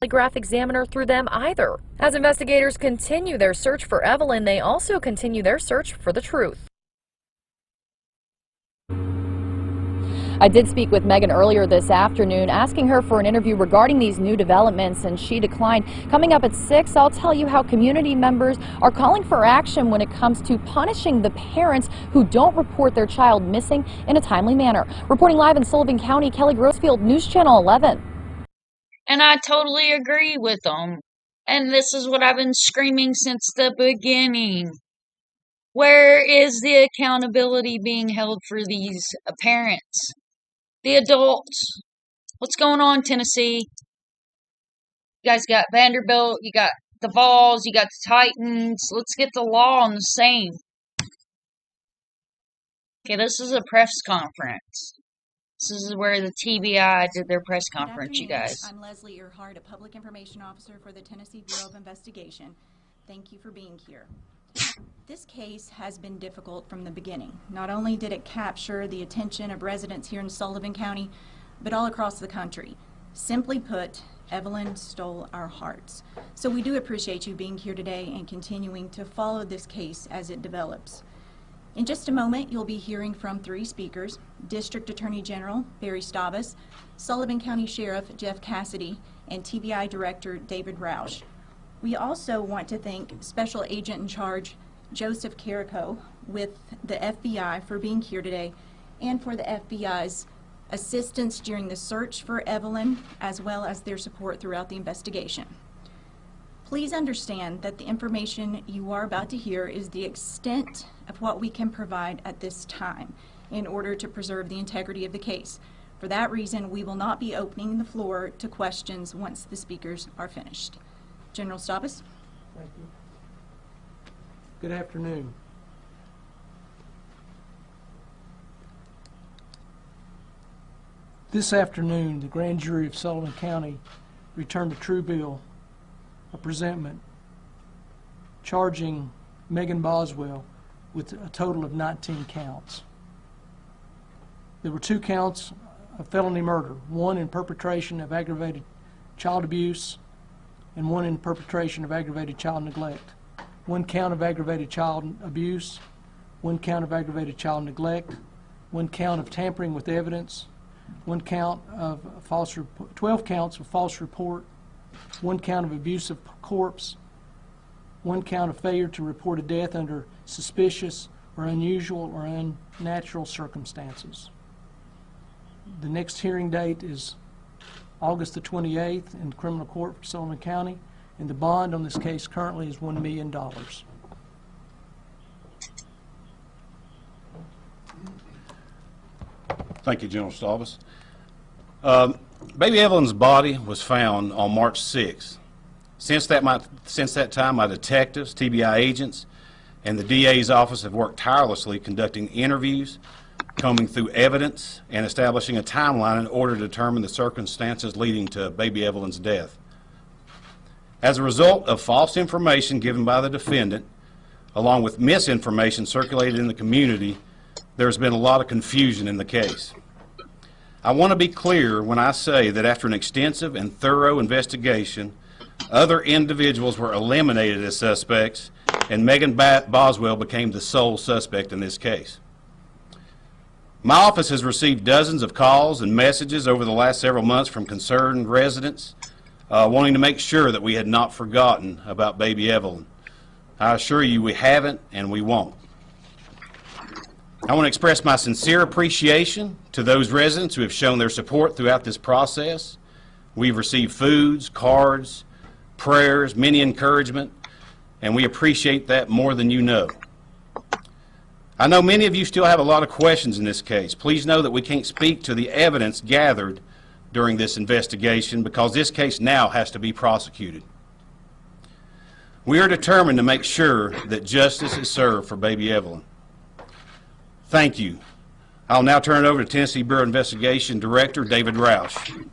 Polygraph examiner through them either. As investigators continue their search for Evelyn, they also continue their search for the truth. I did speak with Megan earlier this afternoon, asking her for an interview regarding these new developments, and she declined. Coming up at 6, I'll tell you how community members are calling for action when it comes to punishing the parents who don't report their child missing in a timely manner. Reporting live in Sullivan County, Kelly Grossfield, News Channel 11. And I totally agree with them. And this is what I've been screaming since the beginning. Where is the accountability being held for these parents? The adults? What's going on, Tennessee? You guys got Vanderbilt, you got the Vols, you got the Titans. Let's get the law on the same. Okay, this is a press conference. This is where the TBI did their press conference, you guys. I'm Leslie Earhart, a Public Information Officer for the Tennessee Bureau of Investigation. Thank you for being here. This case has been difficult from the beginning. Not only did it capture the attention of residents here in Sullivan County, but all across the country. Simply put, Evelyn stole our hearts. So we do appreciate you being here today and continuing to follow this case as it develops. In just a moment, you'll be hearing from 3 speakers: District Attorney General Barry Stavis, Sullivan County Sheriff Jeff Cassidy, and TBI Director David Roush. We also want to thank Special Agent in Charge Joseph Carrico with the FBI for being here today, and for the FBI's assistance during the search for Evelyn, as well as their support throughout the investigation. Please understand that the information you are about to hear is the extent of what we can provide at this time in order to preserve the integrity of the case. For that reason, we will not be opening the floor to questions once the speakers are finished. General Stavis. Thank you. Good afternoon. This afternoon, the grand jury of Sullivan County returned a true bill, a presentment, charging Megan Boswell with a total of 19 counts. There were 2 counts of felony murder, 1 in perpetration of aggravated child abuse and 1 in perpetration of aggravated child neglect. 1 count of aggravated child abuse, 1 count of aggravated child neglect, 1 count of tampering with evidence, 1 count of 12 counts of false report, 1 count of abuse of corpse, 1 count of failure to report a death under suspicious or unusual or unnatural circumstances. The next hearing date is August the 28th in criminal court for Sullivan County, and the bond on this case currently is $1 million. Thank you, General Staubus. Baby Evelyn's body was found on March 6th. Since that time, my detectives, TBI agents, and the DA's office have worked tirelessly conducting interviews, combing through evidence, and establishing a timeline in order to determine the circumstances leading to baby Evelyn's death. As a result of false information given by the defendant, along with misinformation circulated in the community, there's been a lot of confusion in the case. I want to be clear when I say that after an extensive and thorough investigation, other individuals were eliminated as suspects, and Megan Boswell became the sole suspect in this case. My office has received dozens of calls and messages over the last several months from concerned residents wanting to make sure that we had not forgotten about baby Evelyn. I assure you we haven't and we won't. I want to express my sincere appreciation to those residents who have shown their support throughout this process. We've received foods, cards, prayers, many encouragement, and we appreciate that more than you know. I know many of you still have a lot of questions in this case. Please know that we can't speak to the evidence gathered during this investigation because this case now has to be prosecuted. We are determined to make sure that justice is served for baby Evelyn. Thank you. I'll now turn it over to Tennessee Bureau of Investigation Director David Roush.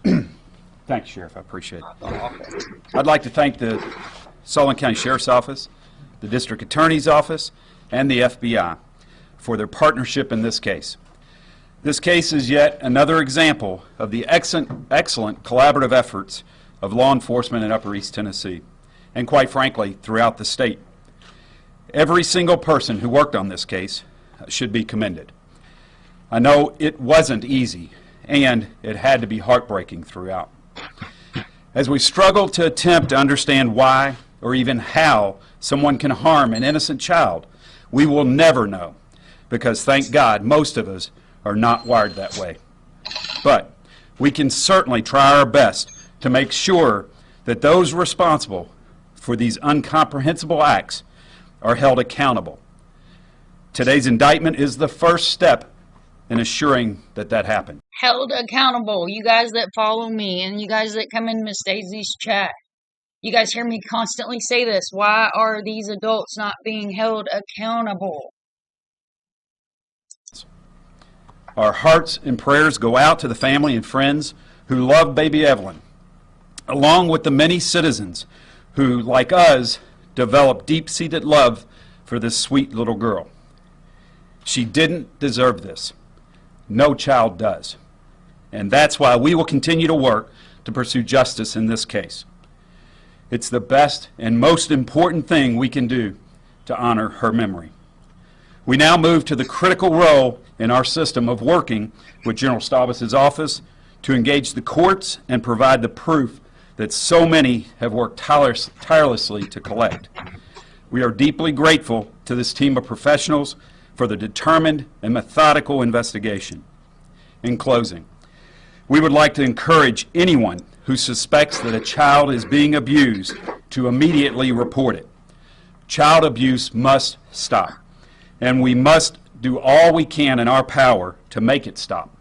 Thank you, Sheriff. I appreciate it. I'd like to thank the Sullivan County Sheriff's Office, the District Attorney's Office, and the FBI for their partnership in this case. This case is yet another example of the excellent collaborative efforts of law enforcement in Upper East Tennessee, and quite frankly, throughout the state. Every single person who worked on this case should be commended. I know it wasn't easy, and it had to be heartbreaking throughout. As we struggle to attempt to understand why or even how someone can harm an innocent child, we will never know, because thank God most of us are not wired that way. But we can certainly try our best to make sure that those responsible for these incomprehensible acts are held accountable. Today's indictment is the first step in assuring that that happened. Held accountable. You guys that follow me and you guys that come in Miss Daisy's chat. You guys hear me constantly say this. Why are these adults not being held accountable? Our hearts and prayers go out to the family and friends who love baby Evelyn, along with the many citizens who, like us, developed deep-seated love for this sweet little girl. She didn't deserve this. No child does. And that's why we will continue to work to pursue justice in this case. It's the best and most important thing we can do to honor her memory. We now move to the critical role in our system of working with General Staubus's office to engage the courts and provide the proof that so many have worked tirelessly to collect. We are deeply grateful to this team of professionals for the determined and methodical investigation. In closing, we would like to encourage anyone who suspects that a child is being abused to immediately report it. Child abuse must stop, and we must do all we can in our power to make it stop.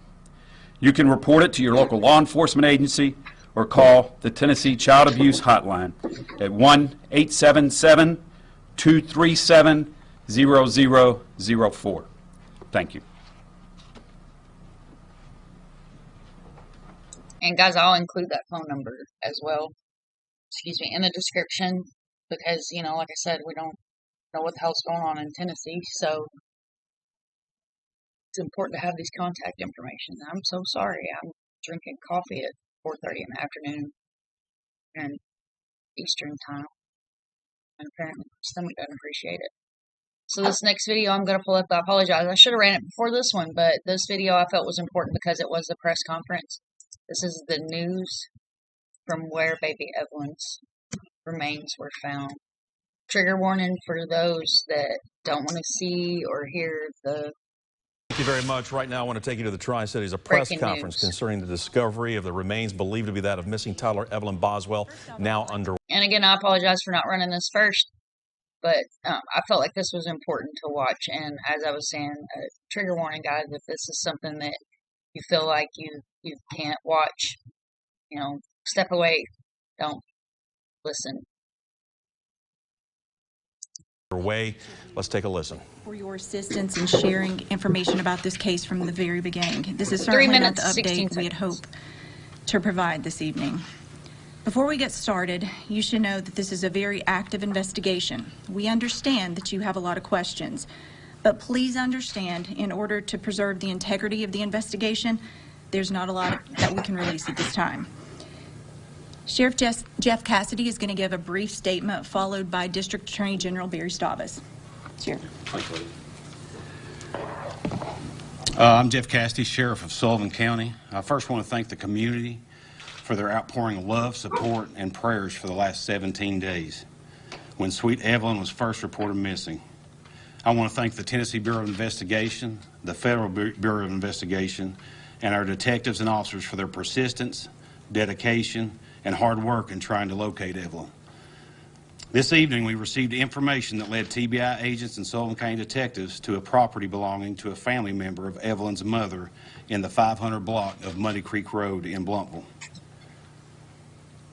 You can report it to your local law enforcement agency or call the Tennessee Child Abuse Hotline at 1-877-237-0004. Thank you. And guys, I'll include that phone number as well, in the description, because, you know, like I said, we don't know what the hell's going on in Tennessee, so it's important to have these contact information. I'm so sorry. I'm drinking coffee at 4:30 in the afternoon and Eastern time, and apparently my stomach doesn't appreciate it. So this next video I'm going to pull up, I apologize. I should have ran it before this one, but this video I felt was important because it was the press conference. This is the news from where baby Evelyn's remains were found. Trigger warning for those that don't want to see or hear the... Thank you very much. Right now, I want to take you to the Tri-Cities, a press conference concerning the discovery of the remains believed to be that of missing toddler Evelyn Boswell, now underway. And again, I apologize for not running this first, but I felt like this was important to watch. And as I was saying, trigger warning, guys, if this is something that you feel like you can't watch, step away. Don't listen. Way. Let's take a listen. For your assistance in sharing information about this case from the very beginning. This is certainly not the update we had hoped to provide this evening. Before we get started, you should know that this is a very active investigation. We understand that you have a lot of questions, but please understand, in order to preserve the integrity of the investigation, there's not a lot that we can release at this time. Sheriff Jeff Cassidy is going to give a brief statement, followed by District Attorney General Barry Staubus. Sheriff. I'm Jeff Cassidy, Sheriff of Sullivan County. I first want to thank the community for their outpouring of love, support, and prayers for the last 17 days when sweet Evelyn was first reported missing. I want to thank the Tennessee Bureau of Investigation, the Federal Bureau of Investigation, and our detectives and officers for their persistence, dedication, and hard work in trying to locate Evelyn. This evening, we received information that led TBI agents and Sullivan County detectives to a property belonging to a family member of Evelyn's mother in the 500 block of Muddy Creek Road in Blumpville.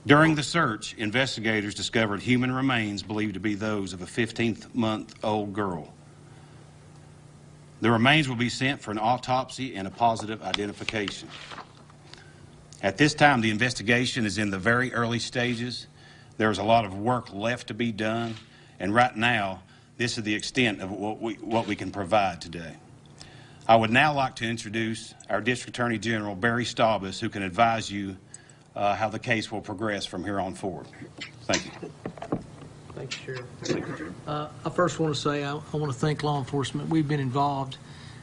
During the search, investigators discovered human remains believed to be those of a 15-month-old girl. The remains will be sent for an autopsy and a positive identification. At this time, the investigation is in the very early stages. There is a lot of work left to be done, and right now, this is the extent of what we can provide today. I would now like to introduce our District Attorney General, Barry Staubus, who can advise you how the case will progress from here on forward. Thank you. Thank you, Sheriff. I first want to say I want to thank law enforcement. We've been involved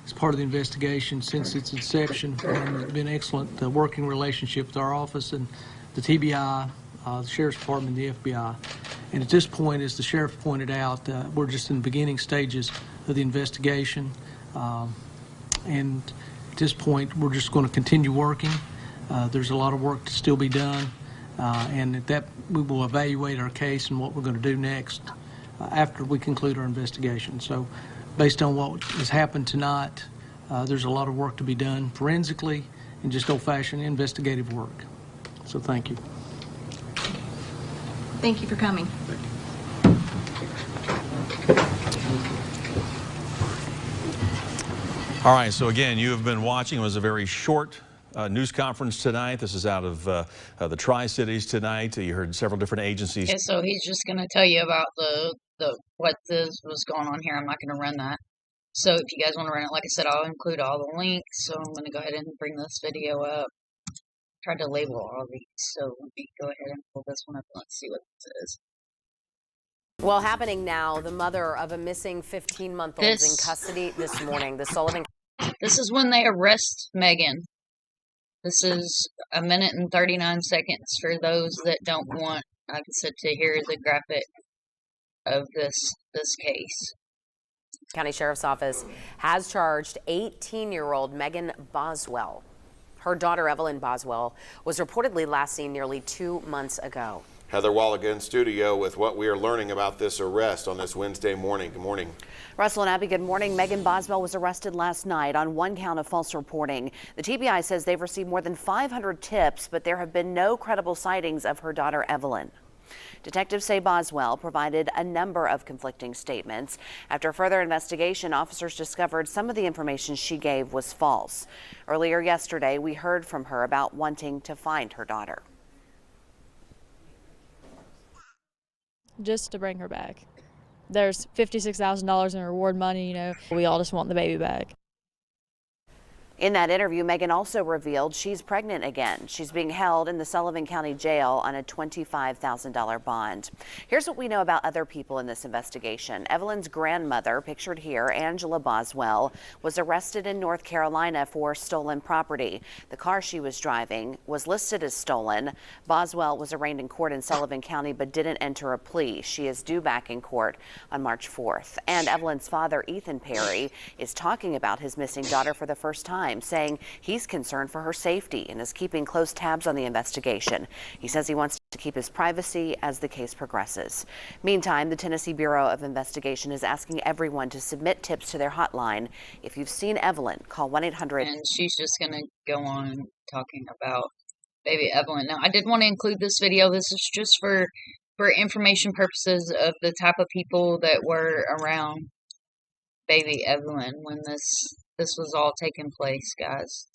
as part of the investigation since its inception, and it's been excellent working relationship with our office and the TBI, the Sheriff's Department, and the FBI. And at this point, as the Sheriff pointed out, we're just in the beginning stages of the investigation. And at this point, we're just going to continue working. There's a lot of work to still be done. And at that, we will evaluate our case and what we're going to do next after we conclude our investigation. So based on what has happened tonight, there's a lot of work to be done forensically and just old-fashioned investigative work. So thank you. Thank you for coming. All right, so again, you have been watching. It was a very short news conference tonight. This is out of the Tri-Cities tonight. You heard several different agencies. Okay, so he's just going to tell you about what this was going on here. I'm not going to run that. So if you guys want to run it, like I said, I'll include all the links. So I'm going to go ahead and bring this video up. Tried to label all these, so let me go ahead and pull this one up and let's see what this is. Well, happening now, the mother of a missing 15-month-old is in custody this morning. The Sullivan. This is when they arrest Megan. This is 1 minute and 39 seconds for those that don't want, like I said, to hear the graphic of this case. County Sheriff's Office has charged 18-year-old Megan Boswell. Her daughter, Evelyn Boswell, was reportedly last seen nearly 2 months ago. Heather Walligan in studio with what we are learning about this arrest on this Wednesday morning. Good morning. Russell and Abby, good morning. Megan Boswell was arrested last night on one count of false reporting. The TBI says they've received more than 500 tips, but there have been no credible sightings of her daughter, Evelyn. Detectives say Boswell provided a number of conflicting statements. After further investigation, officers discovered some of the information she gave was false. Earlier yesterday, we heard from her about wanting to find her daughter. Just to bring her back. There's $56,000 in reward money, you know. We all just want the baby back. In that interview, Megan also revealed she's pregnant again. She's being held in the Sullivan County Jail on a $25,000 bond. Here's what we know about other people in this investigation. Evelyn's grandmother, pictured here, Angela Boswell, was arrested in North Carolina for stolen property. The car she was driving was listed as stolen. Boswell was arraigned in court in Sullivan County but didn't enter a plea. She is due back in court on March 4th. And Evelyn's father, Ethan Perry, is talking about his missing daughter for the first time. time, saying he's concerned for her safety and is keeping close tabs on the investigation. He says he wants to keep his privacy as the case progresses. Meantime, the Tennessee Bureau of Investigation is asking everyone to submit tips to their hotline. If you've seen Evelyn, call 1-800. And she's just going to go on talking about baby Evelyn. Now, I did want to include this video. This is just for information purposes of the type of people that were around baby Evelyn when this was all taking place, guys.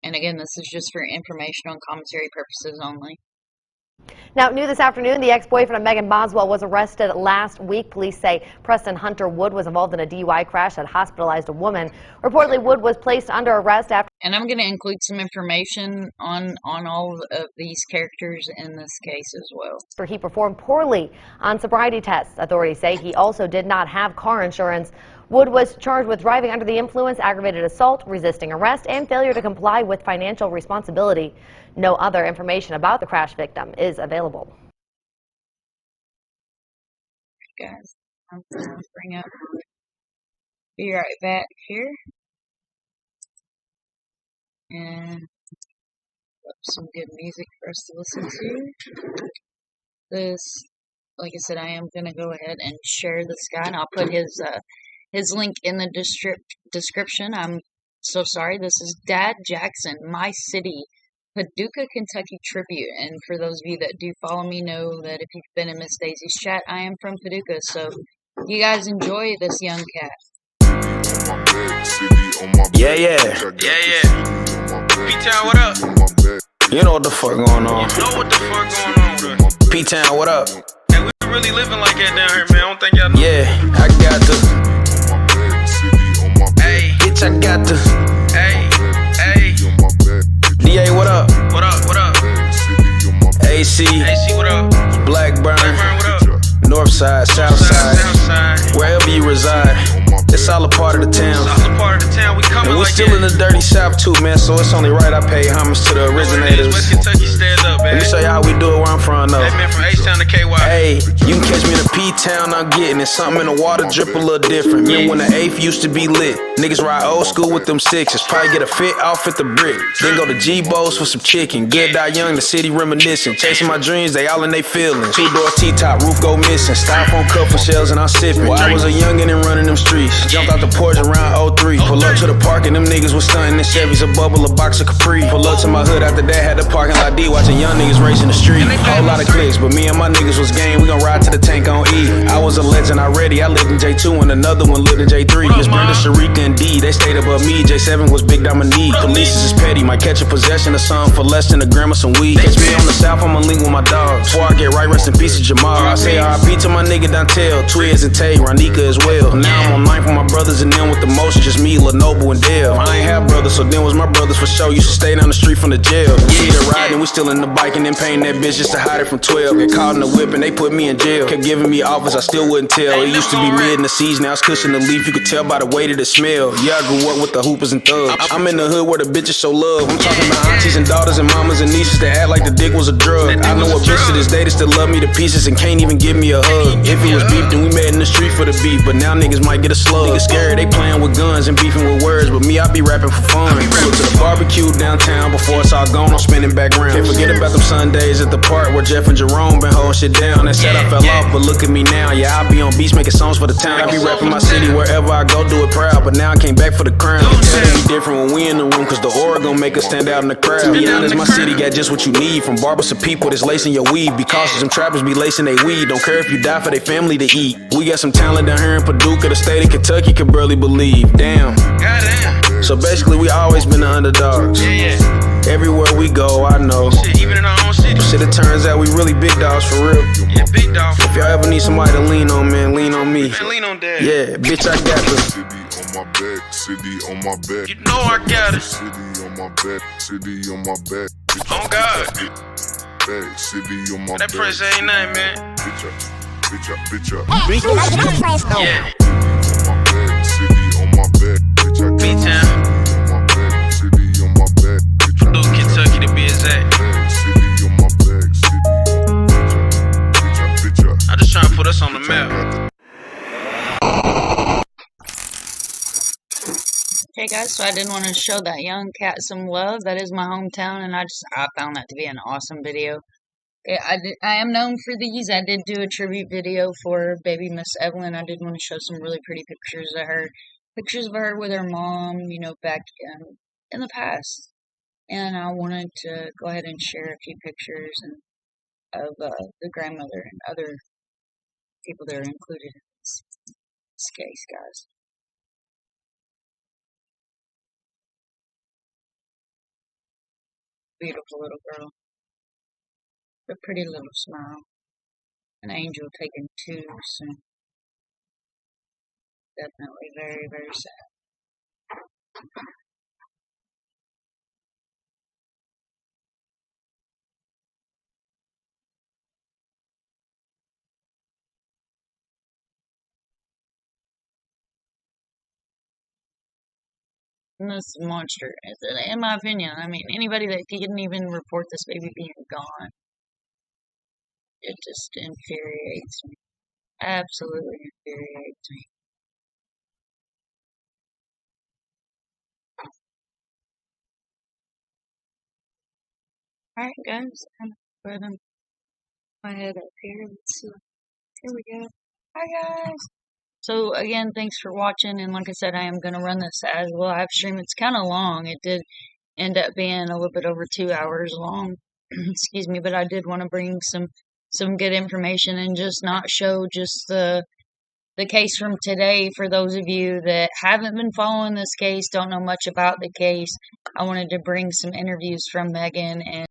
And again, this is just for informational and commentary purposes only. Now, new this afternoon, the ex-boyfriend of Megan Boswell was arrested last week. Police say Preston Hunter Wood was involved in a DUI crash that hospitalized a woman. Reportedly, Wood was placed under arrest after... And I'm going to include some information on all of these characters in this case as well. He performed poorly on sobriety tests. Authorities say he also did not have car insurance. Wood was charged with driving under the influence, aggravated assault, resisting arrest, and failure to comply with financial responsibility. No other information about the crash victim is available. Guys, I'm going to bring up, be right back here, and put some good music for us to listen to. This, like I said, I am going to go ahead and share this guy, and I'll put his link in the description. I'm so sorry. This is Dad Jackson, My City, Paducah, Kentucky Tribute. And for those of you that do follow me, know that if you've been in Miss Daisy's chat, I am from Paducah. So you guys enjoy this young cat. Yeah. P-Town, what up? You know what the fuck going on. You know what the fuck going on with us. P-Town, what up? Hey, we really living like that down here, man. I don't think y'all know. Yeah, I got the... Hey, bitch, I got the... Hey. DA, what up? What up? AC, what up? Blackburn, what up? Northside, Southside, wherever you reside, it's all a part of the town. We coming, and we still in the dirty South too, man. So it's only right I pay homage to the originators. West Kentucky, stand up, man. Let me show you how we do it where I'm from, though. Hey, man, from H-Town to KY. Hey, you can catch me in the P-Town, I'm getting it. Something in the water drip a little different. Remember when the 8th used to be lit? Niggas ride old school with them 6s. Probably get a fit off at the brick. Then go to G-Bo's for some chicken. Good die young, the city reminiscing. Chasing my dreams, they all in they feelings. 2-door T-top, roof go missing. Styrofoam cup for shells and I'm sipping. Well, I was a youngin' and running them streets. Jumped out the porch around 03. Pull up to the park and them niggas was stunting in Chevys. A bubble, a box of Capri. Pull up to my hood after that, had the parking lot D. Watching young niggas racing the street. Whole lot of clicks, but me and my niggas was game. We gon' ride to the tank on E. I was a legend already. I lived in J2 and another one lived in J3. Miss Brenda, Sharika, and D. They stayed above me. J7 was Big Dominique. Police is petty. Might catch a possession of something for less than a gram of some weed. Catch me on the south, I'ma link with my dogs. Before I get right, rest in peace to Jamal. I say RIP to my nigga Dontel, Twiz and Tay, Ronika as well. Now I'm on 9 for my brothers and them with the most. Just me, Lenoble and Dev. I ain't have brothers, so then was my brothers for sure. Used to stay down the street from the jail. We see the ride and we still in the bike and then paying that bitch just to hide it from 12. Get caught in the whip and they put me in jail. Kept giving me offers, I still wouldn't tell. It used to be mid in the season, now it's cushion the leaf. You could tell by the way that it smell. Yeah, I grew up with the hoopers and thugs. I'm in the hood where the bitches show love. I'm talking about aunties and daughters and mamas and nieces that act like the dick was a drug. I know a bitch to this day that still love me to pieces and can't even give me a hug. If it was beef, then we met in the street for the beef. But now niggas might get a slug. Niggas scared, they playing with guns and beefing with words. But me, I be rapping for fun. Pull to the barbecue downtown. Before it's all gone, I'm spinning background. Can't forget about them Sundays at the park where Jeff and Jerome been holding shit down. That said I fell off, but look at me now. Yeah, I be on beats making songs for the town. I be rapping my city wherever I go, do it proud. But now I came back for the crown. They tell me different when we in the room, cause the aura gon' make us stand out in the crowd. To be honest, my city got just what you need. From barbers to people that's lacing your weed. Be cautious, them trappers be lacing they weed. Don't care if you die for their family to eat. We got some talent down here in Paducah, the state of Kentucky could barely believe. Damn. So basically, we always been the underdogs. Everywhere we go, I know. Even in our own city. Shit, it turns out we really big dogs for real. Yeah, big dogs. If y'all ever need somebody to lean on, man, lean on me. Man, lean on Dad. Yeah, bitch, I got this. On my back, city on my back. You know I got it. City on my back, city on my back. Oh God. Back, city on my back. That press ain't nothing, man. Bitch up. Yeah. On my back, city on my back. B-Town. On my back, city on my back. Paducah, Kentucky to be exact. City on my back, city. I'm just trying to put us on the map. Okay, guys, so I did want to show that young cat some love. That is my hometown, and I found that to be an awesome video. I am known for these. I did do a tribute video for baby Miss Evelyn. I did want to show some really pretty pictures of her. Pictures of her with her mom, you know, back in the past. And I wanted to go ahead and share a few pictures of the grandmother and other people that are included in this case, guys. Beautiful little girl. A pretty little smile. An angel taken too soon. Definitely very, very sad. And this monster, in my opinion, I mean, anybody that couldn't even report this baby being gone, it just infuriates me. Absolutely infuriates me. Alright, guys, I'm going to put my head up here. Let's see. Here we go. Hi, guys. So, again, thanks for watching. And like I said, I am going to run this as a live stream. It's kind of long. It did end up being a little bit over 2 hours long. Excuse me, but I did want to bring some good information and just not show just the case from today. For those of you that haven't been following this case, don't know much about the case, I wanted to bring some interviews from Megan and